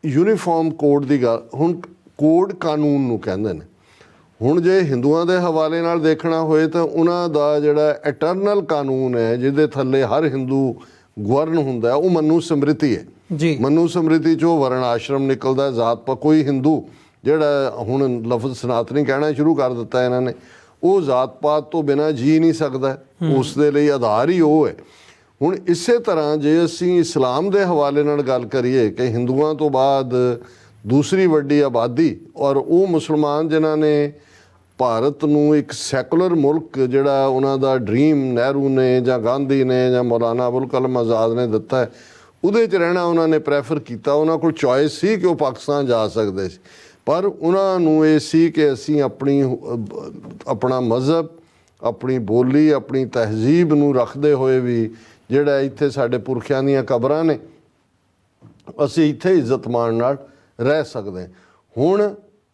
ਯੂਨੀਫਾਰਮ ਕੋਡ ਦੀ ਗੱਲ, ਹੁਣ ਕੋਡ ਕਾਨੂੰਨ ਨੂੰ ਕਹਿੰਦੇ ਨੇ। ਹੁਣ ਜੇ ਹਿੰਦੂਆਂ ਦੇ ਹਵਾਲੇ ਨਾਲ ਦੇਖਣਾ ਹੋਏ ਤਾਂ ਉਹਨਾਂ ਦਾ ਜਿਹੜਾ ਇਟਰਨਲ ਕਾਨੂੰਨ ਹੈ ਜਿਹਦੇ ਥੱਲੇ ਹਰ ਹਿੰਦੂ ਗਵਰਨ ਹੁੰਦਾ, ਉਹ ਮਨੂ ਸਮ੍ਰਿਤੀ ਹੈ ਜੀ। ਮਨੂ ਸਮ੍ਰਿਤੀ 'ਚੋਂ ਵਰਣ ਆਸ਼ਰਮ ਨਿਕਲਦਾ, ਜ਼ਾਤ ਪਾ। ਕੋਈ ਹਿੰਦੂ ਜਿਹੜਾ ਹੁਣ ਲਫ਼ਜ਼ ਸਨਾਤਨੀ ਕਹਿਣਾ ਸ਼ੁਰੂ ਕਰ ਦਿੱਤਾ ਇਹਨਾਂ ਨੇ, ਉਹ ਜ਼ਾਤ ਪਾਤ ਤੋਂ ਬਿਨਾਂ ਜੀ ਨਹੀਂ ਸਕਦਾ, ਉਸ ਦੇ ਲਈ ਆਧਾਰ ਹੀ ਉਹ ਹੈ। ਹੁਣ ਇਸੇ ਤਰ੍ਹਾਂ ਜੇ ਅਸੀਂ ਇਸਲਾਮ ਦੇ ਹਵਾਲੇ ਨਾਲ ਗੱਲ ਕਰੀਏ ਕਿ ਹਿੰਦੂਆਂ ਤੋਂ ਬਾਅਦ ਦੂਸਰੀ ਵੱਡੀ ਆਬਾਦੀ ਔਰ ਉਹ ਮੁਸਲਮਾਨ ਜਿਨ੍ਹਾਂ ਨੇ ਭਾਰਤ ਨੂੰ ਇੱਕ ਸੈਕੂਲਰ ਮੁਲਕ ਜਿਹੜਾ ਉਹਨਾਂ ਦਾ ਡ੍ਰੀਮ ਨਹਿਰੂ ਨੇ ਜਾਂ ਗਾਂਧੀ ਨੇ ਜਾਂ ਮੌਲਾਨਾ ਅਬੁਲ ਕਲਾਮ ਆਜ਼ਾਦ ਨੇ ਦਿੱਤਾ ਹੈ, ਉਹਦੇ 'ਚ ਰਹਿਣਾ ਉਹਨਾਂ ਨੇ ਪ੍ਰੈਫਰ ਕੀਤਾ। ਉਹਨਾਂ ਕੋਲ ਚੋਇਸ ਸੀ ਕਿ ਉਹ ਪਾਕਿਸਤਾਨ ਜਾ ਸਕਦੇ ਸੀ, ਪਰ ਉਹਨਾਂ ਨੂੰ ਇਹ ਸੀ ਕਿ ਅਸੀਂ ਆਪਣਾ ਮਜ਼ਹਬ, ਆਪਣੀ ਬੋਲੀ, ਆਪਣੀ ਤਹਿਜ਼ੀਬ ਨੂੰ ਰੱਖਦੇ ਹੋਏ ਵੀ ਜਿਹੜਾ ਇੱਥੇ ਸਾਡੇ ਪੁਰਖਿਆਂ ਦੀਆਂ ਕਬਰਾਂ ਨੇ, ਅਸੀਂ ਇੱਥੇ ਇੱਜ਼ਤ ਮਾਣ ਨਾਲ ਰਹਿ ਸਕਦੇ। ਹੁਣ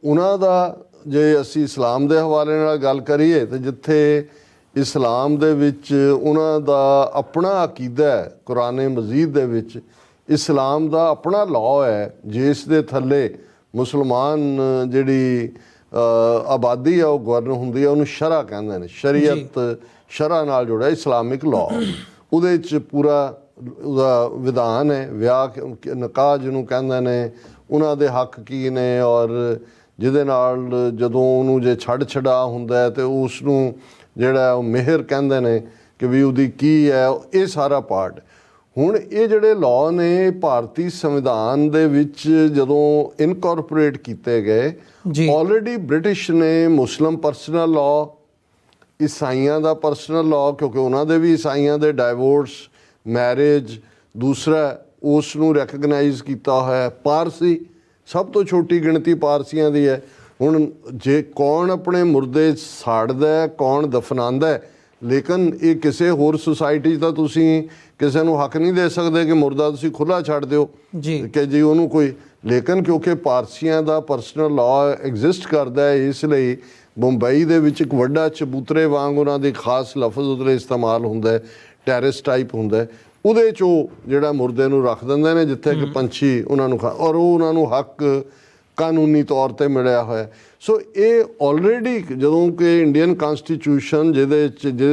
ਉਹਨਾਂ ਦਾ ਜੇ ਅਸੀਂ ਇਸਲਾਮ ਦੇ ਹਵਾਲੇ ਨਾਲ ਗੱਲ ਕਰੀਏ ਤਾਂ ਜਿੱਥੇ ਇਸਲਾਮ ਦੇ ਵਿੱਚ ਉਹਨਾਂ ਦਾ ਆਪਣਾ ਅਕੀਦਾ ਹੈ, ਕੁਰਾਨ ਮਜੀਦ ਦੇ ਵਿੱਚ ਇਸਲਾਮ ਦਾ ਆਪਣਾ ਲਾਅ ਹੈ ਜਿਸ ਦੇ ਥੱਲੇ ਮੁਸਲਮਾਨ ਜਿਹੜੀ ਆਬਾਦੀ ਆ ਉਹ ਗਵਰਨ ਹੁੰਦੀ ਹੈ, ਉਹਨੂੰ ਸ਼ਰਾ ਕਹਿੰਦੇ ਨੇ। ਸ਼ਰੀਅਤ ਸ਼ਰਾ ਨਾਲ ਜੁੜਿਆ ਇਸਲਾਮਿਕ ਲਾਅ, ਉਹਦੇ 'ਚ ਪੂਰਾ ਉਹਦਾ ਵਿਧਾਨ ਹੈ। ਵਿਆਹ ਨਿਕਾਹ ਜਿਹਨੂੰ ਕਹਿੰਦੇ ਨੇ, ਉਹਨਾਂ ਦੇ ਹੱਕ ਕੀ ਨੇ, ਔਰ ਜਿਹਦੇ ਨਾਲ ਜਦੋਂ ਉਹਨੂੰ ਜੇ ਛੜਾ ਹੁੰਦਾ ਤੇ ਉਸ ਨੂੰ ਜਿਹੜਾ ਉਹ ਮਿਹਰ ਕਹਿੰਦੇ ਨੇ ਕਿ ਵੀ ਉਹਦੀ ਕੀ ਹੈ, ਇਹ ਸਾਰਾ ਪਾਰਟ। ਹੁਣ ਇਹ ਜਿਹੜੇ ਲਾਅ ਨੇ ਭਾਰਤੀ ਸੰਵਿਧਾਨ ਦੇ ਵਿੱਚ ਜਦੋਂ ਇਨਕੋਰਪੋਰੇਟ ਕੀਤੇ ਗਏ, ਆਲਰੇਡੀ ਬ੍ਰਿਟਿਸ਼ ਨੇ ਮੁਸਲਿਮ ਪਰਸਨਲ ਲਾਅ, ਈਸਾਈਆਂ ਦਾ ਪਰਸਨਲ ਲਾਅ, ਕਿਉਂਕਿ ਉਹਨਾਂ ਦੇ ਵੀ ਈਸਾਈਆਂ ਦੇ ਡਾਈਵੋਰਸ, ਮੈਰਿਜ, ਦੂਸਰਾ ਉਸ ਨੂੰ ਰੈਕਗਨਾਈਜ਼ ਕੀਤਾ ਹੋਇਆ। ਪਾਰਸੀ ਸਭ ਤੋਂ ਛੋਟੀ ਗਿਣਤੀ ਪਾਰਸੀਆਂ ਦੀ ਹੈ। ਹੁਣ ਜੇ ਕੌਣ ਆਪਣੇ ਮੁਰਦੇ ਸਾੜਦਾ, ਕੌਣ ਦਫਨਾਉਂਦਾ, ਲੇਕਿਨ ਇਹ ਕਿਸੇ ਹੋਰ ਸੁਸਾਇਟੀ 'ਚ ਤਾਂ ਤੁਸੀਂ ਕਿਸੇ ਨੂੰ ਹੱਕ ਨਹੀਂ ਦੇ ਸਕਦੇ ਕਿ ਮੁਰਦਾ ਤੁਸੀਂ ਖੁੱਲ੍ਹਾ ਛੱਡ ਦਿਓ ਕਿ ਜੀ ਉਹਨੂੰ ਕੋਈ। ਲੇਕਿਨ ਕਿਉਂਕਿ ਪਾਰਸੀਆਂ ਦਾ ਪਰਸਨਲ ਲਾਅ ਐਗਜ਼ਿਸਟ ਕਰਦਾ ਹੈ, ਇਸ ਲਈ ਮੁੰਬਈ ਦੇ ਵਿੱਚ ਇੱਕ ਵੱਡਾ ਚਬੂਤਰੇ ਵਾਂਗ ਉਹਨਾਂ ਦੇ ਖਾਸ ਲਫ਼ਜ਼ ਉਹਦੇ ਇਸਤੇਮਾਲ ਹੁੰਦਾ ਹੈ, ਟੈਰਿਸ ਟਾਈਪ ਹੁੰਦਾ, ਉਹਦੇ 'ਚੋਂ ਜਿਹੜਾ ਮੁਰਦੇ ਨੂੰ ਰੱਖ ਦਿੰਦੇ ਨੇ ਜਿੱਥੇ ਕਿ ਪੰਛੀ ਉਹਨਾਂ ਨੂੰ ਔਰ ਉਹ ਉਹਨਾਂ ਨੂੰ ਹੱਕ ਕਾਨੂੰਨੀ ਤੌਰ 'ਤੇ ਮਿਲਿਆ ਹੋਇਆ। ਸੋ ਇਹ ਆਲਰੇਡੀ ਜਦੋਂ ਕਿ ਇੰਡੀਅਨ ਕਨਸਟੀਟਿਊਸ਼ਨ ਜਿਹਦੇ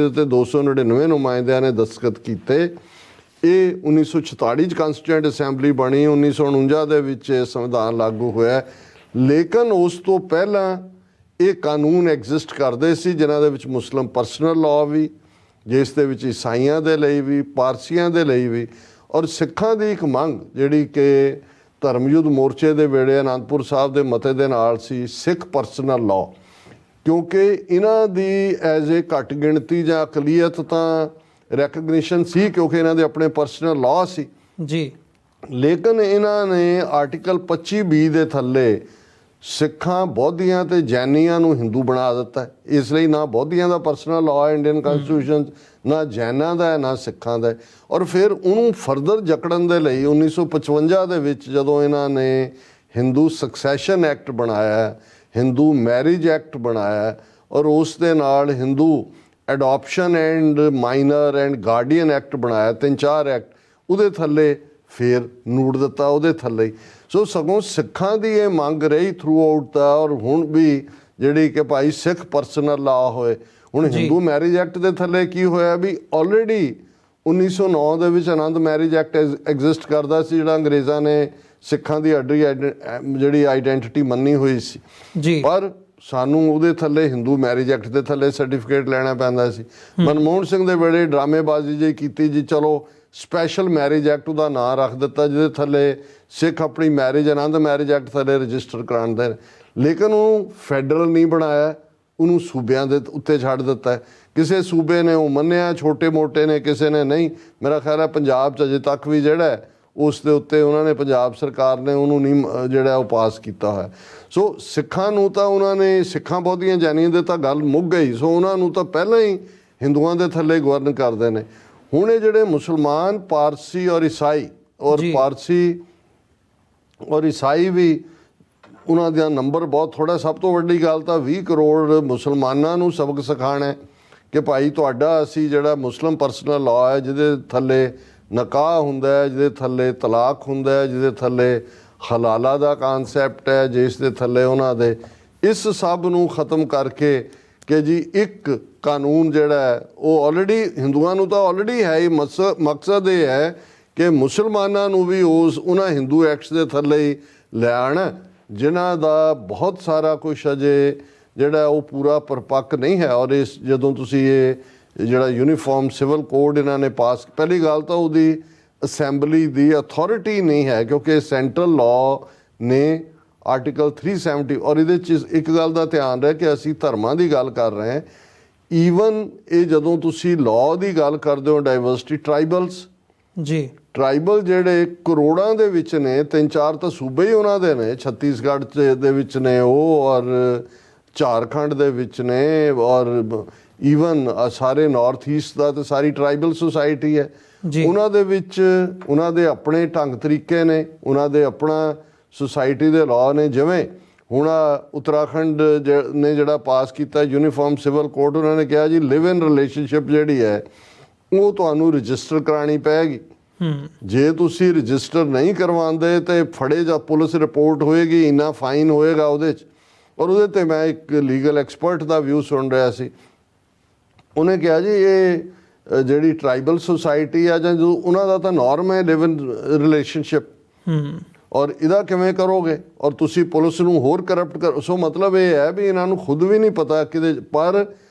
'ਤੇ 299 ਨੁਮਾਇੰਦਿਆਂ ਨੇ ਦਸਤਖਤ ਕੀਤੇ, ਇਹ 1946 'ਚ ਕਨਸਟੀਟਿਊਐਂਟ ਅਸੈਂਬਲੀ ਬਣੀ, 1949 ਦੇ ਵਿੱਚ ਸੰਵਿਧਾਨ ਲਾਗੂ ਹੋਇਆ। ਲੇਕਿਨ ਉਸ ਤੋਂ ਪਹਿਲਾਂ ਇਹ ਕਾਨੂੰਨ ਐਗਜ਼ਿਸਟ ਕਰਦੇ ਸੀ ਜਿਨ੍ਹਾਂ ਦੇ ਵਿੱਚ ਮੁਸਲਿਮ ਪਰਸਨਲ ਲਾਅ ਵੀ, ਜਿਸ ਦੇ ਵਿੱਚ ਈਸਾਈਆਂ ਦੇ ਲਈ ਵੀ, ਪਾਰਸੀਆਂ ਦੇ ਲਈ ਵੀ, ਔਰ ਸਿੱਖਾਂ ਦੀ ਇੱਕ ਮੰਗ ਜਿਹੜੀ ਕਿ ਧਰਮਯੁੱਧ ਮੋਰਚੇ ਦੇ ਵੇਲੇ ਅਨੰਦਪੁਰ ਸਾਹਿਬ ਦੇ ਮਤੇ ਦੇ ਨਾਲ ਸੀ, ਸਿੱਖ ਪਰਸਨਲ ਲਾਅ। ਕਿਉਂਕਿ ਇਹਨਾਂ ਦੀ ਐਜ਼ ਏ ਘੱਟ ਗਿਣਤੀ ਜਾਂ ਅਕਲੀਅਤ ਤਾਂ ਰੈਕਗਨੀਸ਼ਨ ਸੀ ਕਿਉਂਕਿ ਇਹਨਾਂ ਦੇ ਆਪਣੇ ਪਰਸਨਲ ਲਾਅ ਸੀ ਜੀ। ਲੇਕਿਨ ਇਹਨਾਂ ਨੇ ਆਰਟੀਕਲ 25B ਦੇ ਥੱਲੇ ਸਿੱਖਾਂ, ਬੌਧੀਆਂ ਤੇ ਜੈਨੀਆਂ ਨੂੰ ਹਿੰਦੂ ਬਣਾ ਦਿੱਤਾ। ਇਸ ਲਈ ਨਾ ਬੌਧੀਆਂ ਦਾ ਪਰਸਨਲ ਲਾਅ ਹੈ ਇੰਡੀਅਨ ਕਨਸਟੀਟਿਊਸ਼ਨ, ਨਾ ਜੈਨਾਂ ਦਾ ਹੈ, ਨਾ ਸਿੱਖਾਂ ਦਾ ਹੈ। ਔਰ ਫਿਰ ਉਹਨੂੰ ਫਰਦਰ ਜਕੜਨ ਦੇ ਲਈ 1955 ਦੇ ਵਿੱਚ ਜਦੋਂ ਇਹਨਾਂ ਨੇ ਹਿੰਦੂ ਸਕਸੈਸ਼ਨ ਐਕਟ ਬਣਾਇਆ, ਹਿੰਦੂ ਮੈਰਿਜ ਐਕਟ ਬਣਾਇਆ, ਔਰ ਉਸ ਦੇ ਨਾਲ Hindu adoption and minor and guardian act ਬਣਾਇਆ, 3-4 ਐਕਟ, ਉਹਦੇ ਥੱਲੇ ਫਿਰ ਨੂੜ ਦਿੱਤਾ ਉਹਦੇ ਥੱਲੇ ਹੀ। ਸੋ ਸਗੋਂ ਸਿੱਖਾਂ ਦੀ ਇਹ ਮੰਗ ਰਹੀ ਥਰੂ ਆਊਟ ਦਾ, ਔਰ ਹੁਣ ਵੀ ਜਿਹੜੀ ਕਿ ਭਾਈ ਸਿੱਖ ਪਰਸਨਲ ਲਾ ਹੋਏ। ਹੁਣ ਹਿੰਦੂ ਮੈਰਿਜ ਐਕਟ ਦੇ ਥੱਲੇ ਕੀ ਹੋਇਆ ਵੀ ਆਲਰੇਡੀ 1909 ਦੇ ਵਿੱਚ ਆਨੰਦ ਮੈਰਿਜ ਐਕਟ ਐਗਜ਼ਿਸਟ ਕਰਦਾ ਸੀ, ਜਿਹੜਾ ਅੰਗਰੇਜ਼ਾਂ ਨੇ ਸਿੱਖਾਂ ਦੀ ਜਿਹੜੀ ਆਈਡੈਂਟੀਟੀ ਮੰਨੀ ਹੋਈ ਸੀ ਜੀ, ਪਰ ਸਾਨੂੰ ਉਹਦੇ ਥੱਲੇ ਹਿੰਦੂ ਮੈਰਿਜ ਐਕਟ ਦੇ ਥੱਲੇ ਸਰਟੀਫਿਕੇਟ ਲੈਣਾ ਪੈਂਦਾ ਸੀ। ਮਨਮੋਹਨ ਸਿੰਘ ਦੇ ਵੇਲੇ ਡਰਾਮੇਬਾਜ਼ੀ ਜਿਹੀ ਕੀਤੀ ਜੀ, ਚਲੋ ਸਪੈਸ਼ਲ ਮੈਰਿਜ ਐਕਟ ਉਹਦਾ ਨਾਂ ਰੱਖ ਦਿੱਤਾ, ਜਿਹਦੇ ਥੱਲੇ ਸਿੱਖ ਆਪਣੀ ਮੈਰਿਜ ਆਨੰਦ ਮੈਰਿਜ ਐਕਟ ਥੱਲੇ ਰਜਿਸਟਰ ਕਰਾਉਂਦੇ ਨੇ, ਲੇਕਿਨ ਉਹ ਫੈਡਰਲ ਨਹੀਂ ਬਣਾਇਆ, ਉਹਨੂੰ ਸੂਬਿਆਂ ਦੇ ਉੱਤੇ ਛੱਡ ਦਿੱਤਾ ਹੈ। ਕਿਸੇ ਸੂਬੇ ਨੇ ਉਹ ਮੰਨਿਆ, ਛੋਟੇ ਮੋਟੇ ਨੇ, ਕਿਸੇ ਨੇ ਨਹੀਂ। ਮੇਰਾ ਖਿਆਲ ਹੈ ਪੰਜਾਬ 'ਚ ਅਜੇ ਤੱਕ ਵੀ ਜਿਹੜਾ ਹੈ ਉਸ ਦੇ ਉੱਤੇ ਉਹਨਾਂ ਨੇ, ਪੰਜਾਬ ਸਰਕਾਰ ਨੇ ਉਹਨੂੰ ਨਹੀਂ ਜਿਹੜਾ ਉਹ ਪਾਸ ਕੀਤਾ ਹੋਇਆ। ਸੋ ਸਿੱਖਾਂ ਨੂੰ ਤਾਂ ਉਹਨਾਂ ਨੇ, ਸਿੱਖਾਂ ਬਹੁਤੀਆਂ ਜਾਨੀਆਂ ਦੇ ਤਾਂ ਗੱਲ ਮੁੱਕ ਗਈ, ਸੋ ਉਹਨਾਂ ਨੂੰ ਤਾਂ ਪਹਿਲਾਂ ਹੀ ਹਿੰਦੂਆਂ ਦੇ ਥੱਲੇ ਗਵਰਨ ਕਰਦੇ ਨੇ। ਹੁਣ ਇਹ ਜਿਹੜੇ ਮੁਸਲਮਾਨ, ਪਾਰਸੀ ਔਰ ਈਸਾਈ, ਔਰ ਪਾਰਸੀ ਔਰ ਈਸਾਈ ਵੀ ਉਹਨਾਂ ਦਾ ਨੰਬਰ ਬਹੁਤ ਥੋੜ੍ਹਾ। ਸਭ ਤੋਂ ਵੱਡੀ ਗੱਲ ਤਾਂ 20 ਕਰੋੜ ਮੁਸਲਮਾਨਾਂ ਨੂੰ ਸਬਕ ਸਿਖਾਉਣਾ ਕਿ ਭਾਈ ਤੁਹਾਡਾ ਅਸੀਂ ਜਿਹੜਾ ਮੁਸਲਿਮ ਪਰਸਨਲ ਲਾਅ ਹੈ, ਜਿਹਦੇ ਥੱਲੇ ਨਿਕਾਹ ਹੁੰਦਾ ਹੈ, ਜਿਹਦੇ ਥੱਲੇ ਤਲਾਕ ਹੁੰਦਾ ਹੈ, ਜਿਹਦੇ ਥੱਲੇ ਹਲਾਲਾ ਦਾ ਕਾਨਸੈਪਟ ਹੈ, ਜਿਸ ਦੇ ਥੱਲੇ ਉਹਨਾਂ ਦੇ ਇਸ ਸਭ ਨੂੰ ਖ਼ਤਮ ਕਰਕੇ ਕਿ ਜੀ ਇੱਕ ਕਾਨੂੰਨ ਜਿਹੜਾ ਹੈ ਉਹ ਆਲਰੇਡੀ ਹਿੰਦੂਆਂ ਨੂੰ ਤਾਂ ਆਲਰੇਡੀ ਹੈ ਹੀ। ਮਕਸਦ ਇਹ ਹੈ ਕਿ ਮੁਸਲਮਾਨਾਂ ਨੂੰ ਵੀ ਉਹਨਾਂ ਹਿੰਦੂ ਐਕਟਸ ਦੇ ਥੱਲੇ ਹੀ ਲੈ ਆਉਣਾ, ਜਿਨ੍ਹਾਂ ਦਾ ਬਹੁਤ ਸਾਰਾ ਕੁਛ ਅਜੇ ਜਿਹੜਾ ਉਹ ਪੂਰਾ ਪਰਿਪੱਕ ਨਹੀਂ ਹੈ। ਔਰ ਇਸ ਜਦੋਂ ਤੁਸੀਂ ਇਹ ਜਿਹੜਾ ਯੂਨੀਫਾਰਮ ਸਿਵਲ ਕੋਡ ਇਹਨਾਂ ਨੇ ਪਾਸ, ਪਹਿਲੀ ਗੱਲ ਤਾਂ ਉਹਦੀ ਅਸੈਂਬਲੀ ਦੀ ਅਥਾਰਟੀ ਨਹੀਂ ਹੈ, ਕਿਉਂਕਿ ਸੈਂਟਰਲ ਲਾਅ ਨੇ ਆਰਟੀਕਲ 370। ਔਰ ਇਹਦੇ 'ਚ ਇੱਕ ਗੱਲ ਦਾ ਧਿਆਨ ਰਹੇ ਕਿ ਅਸੀਂ ਧਰਮਾਂ ਦੀ ਗੱਲ ਕਰ ਰਹੇ ਹਾਂ। ਈਵਨ ਇਹ ਜਦੋਂ ਤੁਸੀਂ ਲਾਅ ਦੀ ਗੱਲ ਕਰਦੇ ਹੋ, ਡਾਈਵਰਸਿਟੀ, ਟਰਾਈਬਲਸ ਜੀ, ਟਰਾਈਬਲ ਜਿਹੜੇ ਕਰੋੜਾਂ ਦੇ ਵਿੱਚ ਨੇ, 3-4 ਤਾਂ ਸੂਬੇ ਹੀ ਉਹਨਾਂ ਦੇ ਨੇ, ਛੱਤੀਸਗੜ੍ਹ 'ਚ ਦੇ ਵਿੱਚ ਨੇ ਉਹ, ਔਰ ਝਾਰਖੰਡ ਦੇ ਵਿੱਚ ਨੇ, ਔਰ ਈਵਨ ਸਾਰੇ ਨਾਰਥ ਈਸਟ ਦਾ ਤਾਂ ਸਾਰੀ ਟਰਾਈਬਲ ਸੁਸਾਇਟੀ ਹੈ। ਉਹਨਾਂ ਦੇ ਵਿੱਚ ਉਹਨਾਂ ਦੇ ਆਪਣੇ ਢੰਗ ਤਰੀਕੇ ਨੇ, ਉਹਨਾਂ ਦੇ ਆਪਣਾ ਸੁਸਾਇਟੀ ਦੇ ਲਾਅ ਨੇ। ਜਿਵੇਂ ਹੁਣ ਉੱਤਰਾਖੰਡ ਨੇ ਜਿਹੜਾ ਪਾਸ ਕੀਤਾ ਯੂਨੀਫਾਰਮ ਸਿਵਲ ਕੋਡ, ਉਹਨਾਂ ਨੇ ਕਿਹਾ ਜੀ ਲਿਵ ਇਨ ਰਿਲੇਸ਼ਨਸ਼ਿਪ ਜਿਹੜੀ ਹੈ ਉਹ ਤੁਹਾਨੂੰ ਰਜਿਸਟਰ ਕਰਾਉਣੀ ਪਏਗੀ। ਜੇ ਤੁਸੀਂ ਰਜਿਸਟਰ ਨਹੀਂ ਕਰਵਾਉਂਦੇ ਤੇ ਫੜੇ ਜਾਂ ਪੁਲਿਸ ਰਿਪੋਰਟ ਹੋਏਗੀ, ਇੰਨਾ ਫਾਈਨ ਹੋਏਗਾ ਉਹਦੇ 'ਚ। ਔਰ ਉਹਦੇ 'ਤੇ ਮੈਂ ਇੱਕ ਲੀਗਲ ਐਕਸਪਰਟ ਦਾ ਵਿਊ ਸੁਣ ਰਿਹਾ ਸੀ, ਉਹਨੇ ਕਿਹਾ ਜੀ ਇਹ ਜਿਹੜੀ ਟਰਾਈਬਲ ਸੁਸਾਇਟੀ ਆ ਜਾਂ ਜੋ ਉਹਨਾਂ ਦਾ ਤਾਂ ਨੋਰਮ ਹੈ ਲਿਵ ਇਨ ਰਿਲੇਸ਼ਨਸ਼ਿਪ, ਔਰ ਇਹਦਾ ਕਿਵੇਂ ਕਰੋਗੇ? ਔਰ ਤੁਸੀਂ ਪੁਲਿਸ ਨੂੰ ਹੋਰ ਕਰਪਟ ਕਰ। ਸੋ ਮਤਲਬ ਇਹ ਹੈ ਵੀ ਇਹਨਾਂ ਨੂੰ ਖੁਦ ਵੀ ਨਹੀਂ ਪਤਾ ਕਿਤੇ, ਪਰ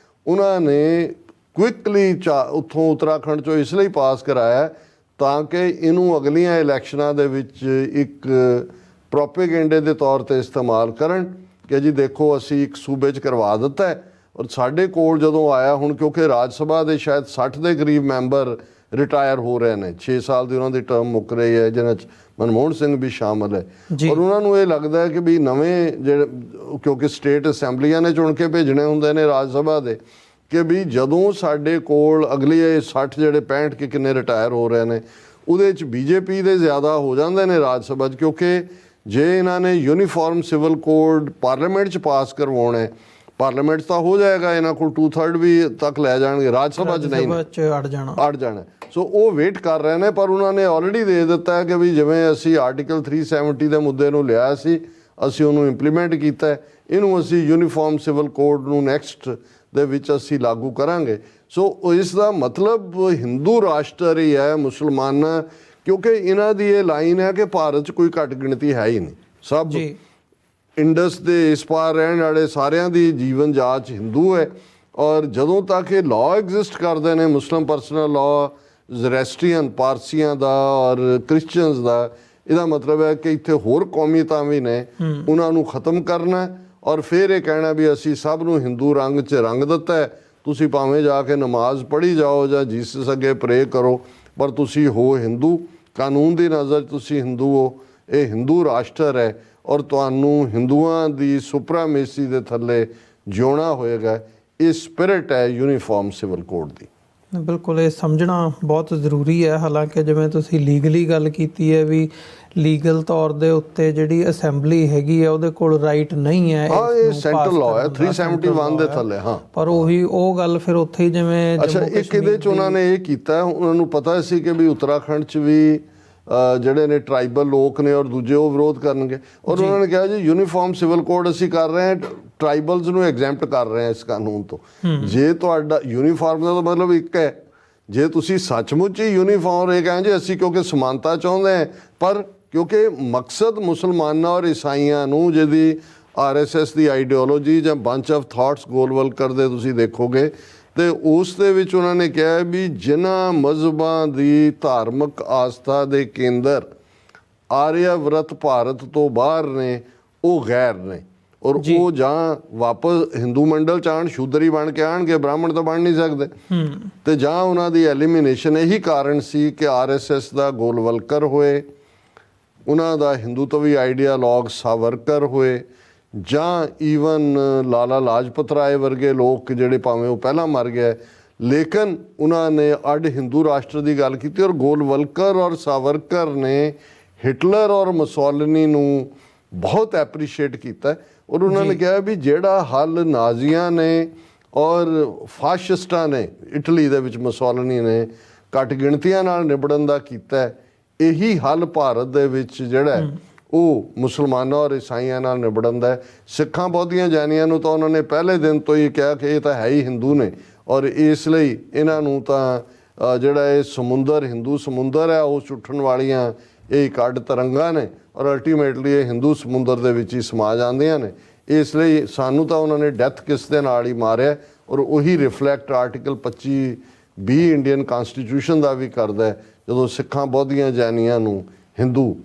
ਉਹਨਾਂ ਨੇ ਕੁਇਕਲੀ ਉੱਥੋਂ ਉੱਤਰਾਖੰਡ 'ਚੋਂ ਇਸ ਲਈ ਪਾਸ ਕਰਾਇਆ ਤਾਂ ਕਿ ਇਹਨੂੰ ਅਗਲੀਆਂ ਇਲੈਕਸ਼ਨਾਂ ਦੇ ਵਿੱਚ ਇੱਕ ਪ੍ਰੋਪੇਗੈਂਡੇ ਦੇ ਤੌਰ 'ਤੇ ਇਸਤੇਮਾਲ ਕਰਨ ਕਿ ਜੀ ਦੇਖੋ ਅਸੀਂ ਇੱਕ ਸੂਬੇ 'ਚ ਕਰਵਾ ਦਿੱਤਾ ਹੈ। ਔਰ ਸਾਡੇ ਕੋਲ ਜਦੋਂ ਆਇਆ ਹੁਣ, ਕਿਉਂਕਿ ਰਾਜ ਸਭਾ ਦੇ ਸ਼ਾਇਦ 60 ਦੇ ਕਰੀਬ ਮੈਂਬਰ ਰਿਟਾਇਰ ਹੋ ਰਹੇ ਨੇ, 6 ਸਾਲ ਦੀ ਉਹਨਾਂ ਦੀ ਟਰਮ ਮੁੱਕ ਰਹੀ ਹੈ, ਜਿਹਨਾਂ 'ਚ ਮਨਮੋਹਨ ਸਿੰਘ ਵੀ ਸ਼ਾਮਲ ਹੈ। ਔਰ ਉਹਨਾਂ ਨੂੰ ਇਹ ਲੱਗਦਾ ਹੈ ਕਿ ਵੀ ਨਵੇਂ ਜਿਹੜੇ, ਕਿਉਂਕਿ ਸਟੇਟ ਅਸੈਂਬਲੀਆਂ ਨੇ ਚੁਣ ਕੇ ਭੇਜਣੇ ਹੁੰਦੇ ਨੇ ਰਾਜ ਸਭਾ ਦੇ, ਕਿ ਵੀ ਜਦੋਂ ਸਾਡੇ ਕੋਲ ਅਗਲੀ 60 ਜਿਹੜੇ 65 ਕਿ ਕਿੰਨੇ ਰਿਟਾਇਰ ਹੋ ਰਹੇ ਨੇ, ਉਹਦੇ 'ਚ ਬੀਜੇਪੀ ਦੇ ਜ਼ਿਆਦਾ ਹੋ ਜਾਂਦੇ ਨੇ ਰਾਜ ਸਭਾ 'ਚ। ਕਿਉਂਕਿ ਜੇ ਇਹਨਾਂ ਨੇ ਯੂਨੀਫਾਰਮ ਸਿਵਲ ਕੋਡ ਪਾਰਲੀਮੈਂਟ 'ਚ ਪਾਸ ਕਰਵਾਉਣਾ ਹੈ, ਪਾਰਲੀਮੈਂਟ ਤਾਂ ਹੋ ਜਾਏਗਾ, ਇਹਨਾਂ ਕੋਲ 2/3 ਵੀ ਤੱਕ ਲੈ ਜਾਣਗੇ, ਰਾਜ ਸਭਾ 'ਚ ਨਹੀਂ, ਅੜ ਜਾਣਾ। ਸੋ ਉਹ ਵੇਟ ਕਰ ਰਹੇ ਨੇ, ਪਰ ਉਹਨਾਂ ਨੇ ਆਲਰੇਡੀ ਦੇ ਦਿੱਤਾ ਕਿ ਵੀ ਜਿਵੇਂ ਅਸੀਂ ਆਰਟੀਕਲ 370 ਦੇ ਮੁੱਦੇ ਨੂੰ ਲਿਆ ਸੀ, ਅਸੀਂ ਉਹਨੂੰ ਇੰਪਲੀਮੈਂਟ ਕੀਤਾ, ਇਹਨੂੰ ਅਸੀਂ ਯੂਨੀਫਾਰਮ ਸਿਵਲ ਕੋਡ ਨੂੰ ਨੈਕਸਟ ਦੇ ਵਿੱਚ ਅਸੀਂ ਲਾਗੂ ਕਰਾਂਗੇ। ਸੋ ਇਸ ਦਾ ਮਤਲਬ ਹਿੰਦੂ ਰਾਸ਼ਟਰ ਹੀ ਹੈ ਮੁਸਲਮਾਨਾਂ, ਕਿਉਂਕਿ ਇਹਨਾਂ ਦੀ ਇਹ ਲਾਈਨ ਹੈ ਕਿ ਭਾਰਤ 'ਚ ਕੋਈ ਘੱਟ ਗਿਣਤੀ ਹੈ ਹੀ ਨਹੀਂ, ਸਭ ਇੰਡਸ ਦੇ ਇਸ ਪਾਰ ਰਹਿਣ ਵਾਲੇ ਸਾਰਿਆਂ ਦੀ ਜੀਵਨ ਜਾਚ ਹਿੰਦੂ ਹੈ। ਔਰ ਜਦੋਂ ਤੱਕ ਇਹ ਲਾਅ ਐਗਜ਼ਿਸਟ ਕਰਦੇ ਨੇ, ਮੁਸਲਿਮ ਪਰਸਨਲ ਲਾਅ, ਜ਼ਰੈਸਟਰੀਅਨ ਪਾਰਸੀਆਂ ਦਾ ਔਰ ਕ੍ਰਿਸਚੀਅਨਸ ਦਾ, ਇਹਦਾ ਮਤਲਬ ਹੈ ਕਿ ਇੱਥੇ ਹੋਰ ਕੌਮੀਅਤਾਂ ਵੀ ਨੇ, ਉਹਨਾਂ ਨੂੰ ਖ਼ਤਮ ਕਰਨਾ ਔਰ ਫਿਰ ਇਹ ਕਹਿਣਾ ਵੀ ਅਸੀਂ ਸਭ ਨੂੰ ਹਿੰਦੂ ਰੰਗ 'ਚ ਰੰਗ ਦਿੱਤਾ ਹੈ, ਤੁਸੀਂ ਭਾਵੇਂ ਜਾ ਕੇ ਨਮਾਜ਼ ਪੜ੍ਹੀ ਜਾਓ ਜਾਂ ਜੀਸਸ ਅੱਗੇ ਪ੍ਰੇ ਕਰੋ, ਪਰ ਤੁਸੀਂ ਹੋ ਹਿੰਦੂ, ਕਾਨੂੰਨ ਦੀ ਨਜ਼ਰ ਤੁਸੀਂ ਹਿੰਦੂ ਹੋ। ਇਹ ਹਿੰਦੂ ਰਾਸ਼ਟਰ ਹੈ ਔਰ ਤੁਹਾਨੂੰ ਹਿੰਦੂਆਂ ਦੀ ਸੁਪਰਾਮੇਸੀ ਦੇ ਥੱਲੇ ਜਿਉਣਾ ਹੋਏਗਾ। ਇਹ ਸਪਿਰਿਟ ਹੈ ਯੂਨੀਫਾਰਮ ਸਿਵਲ ਕੋਡ ਦੀ। ਬਿਲਕੁਲ, ਇਹ ਸਮਝਣਾ ਬਹੁਤ ਜ਼ਰੂਰੀ ਹੈ। ਹਾਲਾਂਕਿ ਜਿਵੇਂ ਤੁਸੀਂ ਲੀਗਲੀ ਗੱਲ ਕੀਤੀ ਹੈ ਵੀ ਲੀਗਲ ਤੌਰ ਦੇ ਉੱਤੇ ਜਿਹੜੀ ਅਸੈਂਬਲੀ ਹੈਗੀ ਹੈ ਉਹਦੇ ਕੋਲ ਰਾਈਟ ਨਹੀਂ ਹੈ, ਇਹ ਸੈਂਟਰਲ ਲਾਅ ਹੈ 371 ਦੇ ਥੱਲੇ। ਹਾਂ, ਪਰ ਉਹੀ ਉਹ ਗੱਲ ਫਿਰ ਉੱਥੇ ਹੀ ਜਿਵੇਂ ਅੱਛਾ ਇੱਕ ਇਹਦੇ 'ਚ ਉਹਨਾਂ ਨੇ ਇਹ ਕੀਤਾ, ਉਹਨਾਂ ਨੂੰ ਪਤਾ ਸੀ ਕਿ ਵੀ ਉੱਤਰਾਖੰਡ 'ਚ ਵੀ ਜਿਹੜੇ ਨੇ ਟਰਾਈਬਲ ਲੋਕ ਨੇ ਔਰ ਦੂਜੇ ਉਹ ਵਿਰੋਧ ਕਰਨਗੇ। ਔਰ ਉਹਨਾਂ ਨੇ ਕਿਹਾ ਜੀ ਯੂਨੀਫਾਰਮ ਸਿਵਲ ਕੋਡ ਅਸੀਂ ਕਰ ਰਹੇ ਹਾਂ, ਟਰਾਈਬਲਸ ਨੂੰ ਐਗਜ਼ੈਂਪਟ ਕਰ ਰਹੇ ਹਾਂ ਇਸ ਕਾਨੂੰਨ ਤੋਂ। ਜੇ ਤੁਹਾਡਾ ਯੂਨੀਫਾਰਮ ਦਾ ਮਤਲਬ ਇੱਕ ਹੈ, ਜੇ ਤੁਸੀਂ ਸੱਚਮੁੱਚ ਹੀ ਯੂਨੀਫਾਰਮ ਇਹ ਕਹਿੰਦੇ ਅਸੀਂ ਕਿਉਂਕਿ ਸਮਾਨਤਾ ਚਾਹੁੰਦੇ ਹਾਂ, ਪਰ ਕਿਉਂਕਿ ਮਕਸਦ ਮੁਸਲਮਾਨਾਂ ਔਰ ਈਸਾਈਆਂ ਨੂੰ ਜਿਹਦੀ RSS ਦੀ ਆਈਡੀਓਲੋਜੀ ਜਾਂ ਬੰਚ ਆਫ ਥਾਟਸ ਗੋਲਵਲਕਰ ਦੇ ਤੁਸੀਂ ਦੇਖੋਗੇ ਤੇ ਉਸ ਦੇ ਵਿੱਚ ਉਹਨਾਂ ਨੇ ਕਿਹਾ ਵੀ ਜਿਨ੍ਹਾਂ ਮਜ਼ਹਬਾਂ ਦੀ ਧਾਰਮਿਕ ਆਸਥਾ ਦੇ ਕੇਂਦਰ ਆਰਿਆਵਰਤ ਭਾਰਤ ਤੋਂ ਬਾਹਰ ਨੇ ਉਹ ਗੈਰ ਨੇ, ਔਰ ਉਹ ਜਾਂ ਵਾਪਸ ਹਿੰਦੂ ਮੰਡਲ ਚ ਆਉਣ, ਸ਼ੂਦਰੀ ਬਣ ਕੇ ਆਉਣਗੇ, ਬ੍ਰਾਹਮਣ ਤਾਂ ਬਣ ਨਹੀਂ ਸਕਦੇ, ਤੇ ਜਾਂ ਉਹਨਾਂ ਦੀ ਐਲੀਮੀਨੇਸ਼ਨ। ਇਹੀ ਕਾਰਨ ਸੀ ਕਿ RSS ਦਾ ਗੋਲਵਲਕਰ ਹੋਏ, ਉਹਨਾਂ ਦਾ ਹਿੰਦੂਤਵੀ ਆਈਡੀਆਲੋਗ ਸਾਵਰਕਰ ਹੋਏ, ਜਾਂ ਈਵਨ ਲਾਲਾ ਲਾਜਪਤ ਰਾਏ ਵਰਗੇ ਲੋਕ ਜਿਹੜੇ ਭਾਵੇਂ ਉਹ ਪਹਿਲਾਂ ਮਰ ਗਏ ਲੇਕਿਨ ਉਹਨਾਂ ਨੇ ਅੱਡ ਹਿੰਦੂ ਰਾਸ਼ਟਰ ਦੀ ਗੱਲ ਕੀਤੀ। ਔਰ ਗੋਲਵਲਕਰ ਔਰ ਸਾਵਰਕਰ ਨੇ ਹਿਟਲਰ ਔਰ ਮੁਸੋਲਿਨੀ ਨੂੰ ਬਹੁਤ ਐਪਰੀਸ਼ੀਏਟ ਕੀਤਾ ਔਰ ਉਹਨਾਂ ਨੇ ਕਿਹਾ ਵੀ ਜਿਹੜਾ ਹੱਲ ਨਾਜ਼ੀਆਂ ਨੇ ਔਰ ਫਾਸ਼ਿਸਟਾਂ ਨੇ ਇਟਲੀ ਦੇ ਵਿੱਚ ਮੁਸੋਲਿਨੀ ਨੇ ਘੱਟ ਗਿਣਤੀਆਂ ਨਾਲ ਨਿਬੜਨ ਦਾ ਕੀਤਾ, ਇਹੀ ਹੱਲ ਭਾਰਤ ਦੇ ਵਿੱਚ ਜਿਹੜਾ ਉਹ ਮੁਸਲਮਾਨਾਂ ਔਰ ਈਸਾਈਆਂ ਨਾਲ ਨਿਬੜਨ ਦਾ। ਸਿੱਖਾਂ ਬੌਧੀਆਂ ਜੈਨੀਆਂ ਨੂੰ ਤਾਂ ਉਹਨਾਂ ਨੇ ਪਹਿਲੇ ਦਿਨ ਤੋਂ ਹੀ ਕਿਹਾ ਕਿ ਇਹ ਤਾਂ ਹੈ ਹੀ ਹਿੰਦੂ ਨੇ ਔਰ ਇਸ ਲਈ ਇਹਨਾਂ ਨੂੰ ਤਾਂ ਜਿਹੜਾ ਇਹ ਸਮੁੰਦਰ ਹਿੰਦੂ ਸਮੁੰਦਰ ਹੈ ਉਸ ਉੱਠਣ ਵਾਲੀਆਂ ਇਹ ਇੱਕ ਅੱਡ ਤਰੰਗਾਂ ਨੇ ਔਰ ਅਲਟੀਮੇਟਲੀ ਇਹ ਹਿੰਦੂ ਸਮੁੰਦਰ ਦੇ ਵਿੱਚ ਹੀ ਸਮਾ ਜਾਂਦੀਆਂ ਨੇ। ਇਸ ਲਈ ਸਾਨੂੰ ਤਾਂ ਉਹਨਾਂ ਨੇ ਡੈਥ ਕਿਸ ਦੇ ਨਾਲ ਹੀ ਮਾਰਿਆ ਔਰ ਉਹੀ reflect article 25B Indian constitution ਦਾ ਵੀ ਕਰਦਾ ਜਦੋਂ ਸਿੱਖਾਂ ਬੌਧੀਆਂ ਜੈਨੀਆਂ ਨੂੰ ਹਿੰਦੂ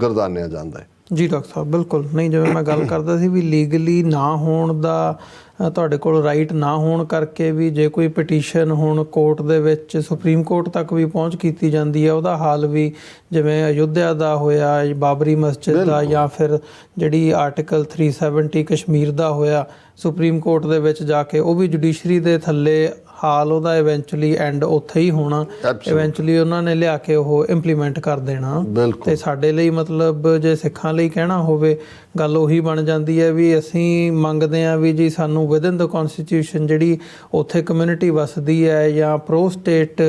ਗਰਦਾਨਿਆ ਜਾਂਦਾ ਹੈ। ਜੀ ਡਾਕਟਰ ਸਾਹਿਬ ਬਿਲਕੁਲ ਨਹੀਂ, ਜਿਵੇਂ ਮੈਂ ਗੱਲ ਕਰਦਾ ਸੀ ਵੀ ਲੀਗਲੀ ਨਾ ਹੋਣ ਦਾ ਤੁਹਾਡੇ ਕੋਲ ਰਾਈਟ ਨਾ ਹੋਣ ਕਰਕੇ ਵੀ ਜੇ ਕੋਈ ਪਟੀਸ਼ਨ ਹੁਣ ਕੋਰਟ ਦੇ ਵਿੱਚ ਸੁਪਰੀਮ ਕੋਰਟ ਤੱਕ ਵੀ ਪਹੁੰਚ ਕੀਤੀ ਜਾਂਦੀ ਹੈ, ਉਹਦਾ ਹਾਲ ਵੀ ਜਿਵੇਂ ਅਯੁੱਧਿਆ ਦਾ ਹੋਇਆ, ਬਾਬਰੀ ਮਸਜਿਦ ਦਾ, ਜਾਂ ਫਿਰ ਜਿਹੜੀ ਆਰਟੀਕਲ 370 ਕਸ਼ਮੀਰ ਦਾ ਹੋਇਆ ਸੁਪਰੀਮ ਕੋਰਟ ਦੇ ਵਿੱਚ ਜਾ ਕੇ, ਉਹ ਵੀ ਜੁਡੀਸ਼ਰੀ ਦੇ ਥੱਲੇ ਹਾਲ ਉਹਦਾ ਇਵੈਂਚੁਅਲੀ ਐਂਡ ਉੱਥੇ ਹੀ ਹੋਣਾ। ਇਵੈਂਚੁਅਲੀ ਉਹਨਾਂ ਨੇ ਲਿਆ ਕੇ ਉਹ ਇੰਪਲੀਮੈਂਟ ਕਰ ਦੇਣਾ। ਤੇ ਸਾਡੇ ਲਈ ਮਤਲਬ ਜੇ ਸਿੱਖਾਂ ਲਈ ਕਹਿਣਾ ਹੋਵੇ ਗੱਲ ਉਹੀ ਬਣ ਜਾਂਦੀ ਹੈ ਵੀ ਅਸੀਂ ਮੰਗਦੇ ਹਾਂ ਵੀ ਜੀ ਸਾਨੂੰ ਵਿਦਨ ਦ ਕਨਸਟੀਟਿਊਸ਼ਨ ਜਿਹੜੀ ਉੱਥੇ ਕਮਿਊਨਿਟੀ ਵਸਦੀ ਹੈ ਜਾਂ ਪ੍ਰੋ ਸਟੇਟ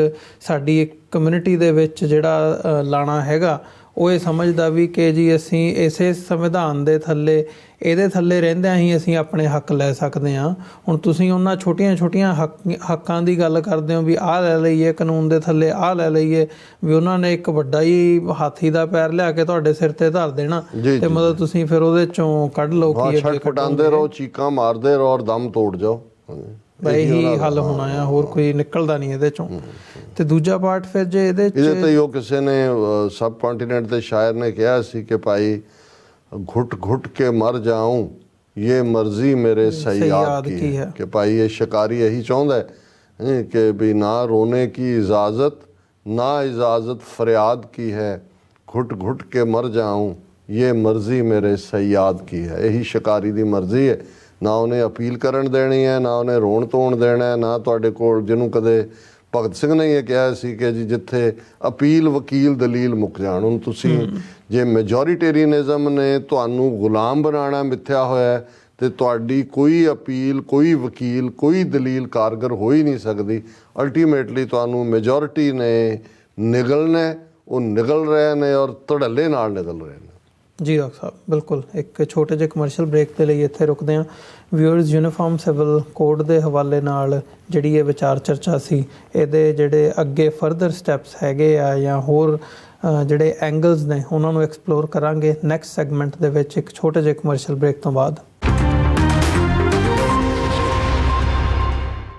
ਸਾਡੀ ਇੱਕ ਕਮਿਊਨਿਟੀ ਦੇ ਵਿੱਚ ਜਿਹੜਾ ਲਾਣਾ ਹੈਗਾ ਉਹ ਇਹ ਸਮਝਦਾ ਵੀ ਕਿ ਜੀ ਅਸੀਂ ਇਸੇ ਸੰਵਿਧਾਨ ਦੇ ਥੱਲੇ ਇਹਦੇ ਥੱਲੇ ਰਹਿੰਦਿਆਂ ਹੀ ਅਸੀਂ ਆਪਣੇ ਹੱਕ ਲੈ ਸਕਦੇ ਹਾਂ। ਹੁਣ ਤੁਸੀਂ ਉਹਨਾਂ ਛੋਟੀਆਂ ਹੱਕਾਂ ਦੀ ਗੱਲ ਕਰਦੇ ਹੋ ਵੀ ਆਹ ਲੈ ਲਈਏ ਕਾਨੂੰਨ ਦੇ ਥੱਲੇ, ਆਹ ਲੈ ਲਈਏ, ਵੀ ਉਹਨਾਂ ਨੇ ਇੱਕ ਵੱਡਾ ਹੀ ਹਾਥੀ ਦਾ ਪੈਰ ਲਿਆ ਕੇ ਤੁਹਾਡੇ ਸਿਰ ਤੇ ਧਰ ਦੇਣਾ ਤੇ ਮਤਲਬ ਤੁਸੀਂ ਫਿਰ ਉਹਦੇ ਚੋਂ ਕੱਢ ਲਓ ਕਿ ਛਟਪਟਾਉਂਦੇ ਰਹੋ, ਚੀਕਾਂ ਮਾਰਦੇ ਰਹੋ ਔਰ ਦਮ ਤੋੜ ਜਾਓ। ਇਹੀ ਹੱਲ ਹੋਣਾ ਆ, ਹੋਰ ਕੋਈ ਨਿਕਲਦਾ ਨਹੀਂ ਇਹਦੇ ਚੋਂ। ਤੇ ਦੂਜਾ ਪਾਰਟ ਫਿਰ ਜੇ ਇਹਦੇ ਤੇ ਉਹ ਕਿਸੇ ਨੇ ਸਬ ਕੰਟੀਨੈਂਟ ਦੇ ਸ਼ਾਇਰ ਨੇ ਕਿਹਾ ਸੀ ਕਿ ਭਾਈ घुट घुट के मर जाऊं ये मर्जी मेरे सयाद की है, कि भाई ये शिकारी यही चाहता है कि भी ना रोने की इजाज़त ना इजाज़त फरियाद की है, घुट घुट के मर जाऊं ये मर्जी मेरे सयाद की है। यही शिकारी दी मर्जी है, ना उन्हें अपील करन देनी है, ना उन्हें रोण धोण देना है, ना तुहाडे कोल जिन्हों कदे ਭਗਤ ਸਿੰਘ ਨੇ ਇਹ ਕਿਹਾ ਸੀ ਕਿ ਜੀ ਜਿੱਥੇ ਅਪੀਲ ਵਕੀਲ ਦਲੀਲ ਮੁੱਕ ਜਾਣ। ਹੁਣ ਤੁਸੀਂ ਜੇ ਮੈਜੋਰੀਟੇਰੀਅਨਿਜ਼ਮ ਨੇ ਤੁਹਾਨੂੰ ਗੁਲਾਮ ਬਣਾਉਣਾ ਮਿੱਥਿਆ ਹੋਇਆ ਤੇ ਤੁਹਾਡੀ ਕੋਈ ਅਪੀਲ, ਕੋਈ ਵਕੀਲ, ਕੋਈ ਦਲੀਲ ਕਾਰਗਰ ਹੋ ਹੀ ਨਹੀਂ ਸਕਦੀ। ਅਲਟੀਮੇਟਲੀ ਤੁਹਾਨੂੰ ਮੈਜੋਰਿਟੀ ਨੇ ਨਿਗਲਣਾ, ਉਹ ਨਿਗਲ ਰਹੇ ਨੇ ਔਰ ਧੜੱਲੇ ਨਾਲ ਨਿਗਲ ਰਹੇ ਨੇ। ਜੀ ਡਾਕਟਰ ਸਾਹਿਬ ਬਿਲਕੁਲ, ਇੱਕ ਛੋਟੇ ਜਿਹੇ ਕਮਰਸ਼ੀਅਲ ਬ੍ਰੇਕ ਦੇ ਲਈ ਇੱਥੇ ਰੁਕਦੇ ਹਾਂ। ਵਿਊਅਰਸ, ਯੂਨੀਫਾਰਮ ਸਿਵਲ ਕੋਡ ਦੇ ਹਵਾਲੇ ਨਾਲ ਜਿਹੜੀ ਇਹ ਵਿਚਾਰ ਚਰਚਾ ਸੀ, ਇਹਦੇ ਜਿਹੜੇ ਅੱਗੇ ਫਰਦਰ ਸਟੈਪਸ ਹੈਗੇ ਆ ਜਾਂ ਹੋਰ ਜਿਹੜੇ ਐਂਗਲਸ ਨੇ ਉਹਨਾਂ ਨੂੰ ਐਕਸਪਲੋਰ ਕਰਾਂਗੇ ਨੈਕਸਟ ਸੈਗਮੈਂਟ ਦੇ ਵਿੱਚ ਇੱਕ ਛੋਟੇ ਜਿਹੇ ਕਮਰਸ਼ੀਅਲ ਬ੍ਰੇਕ ਤੋਂ ਬਾਅਦ।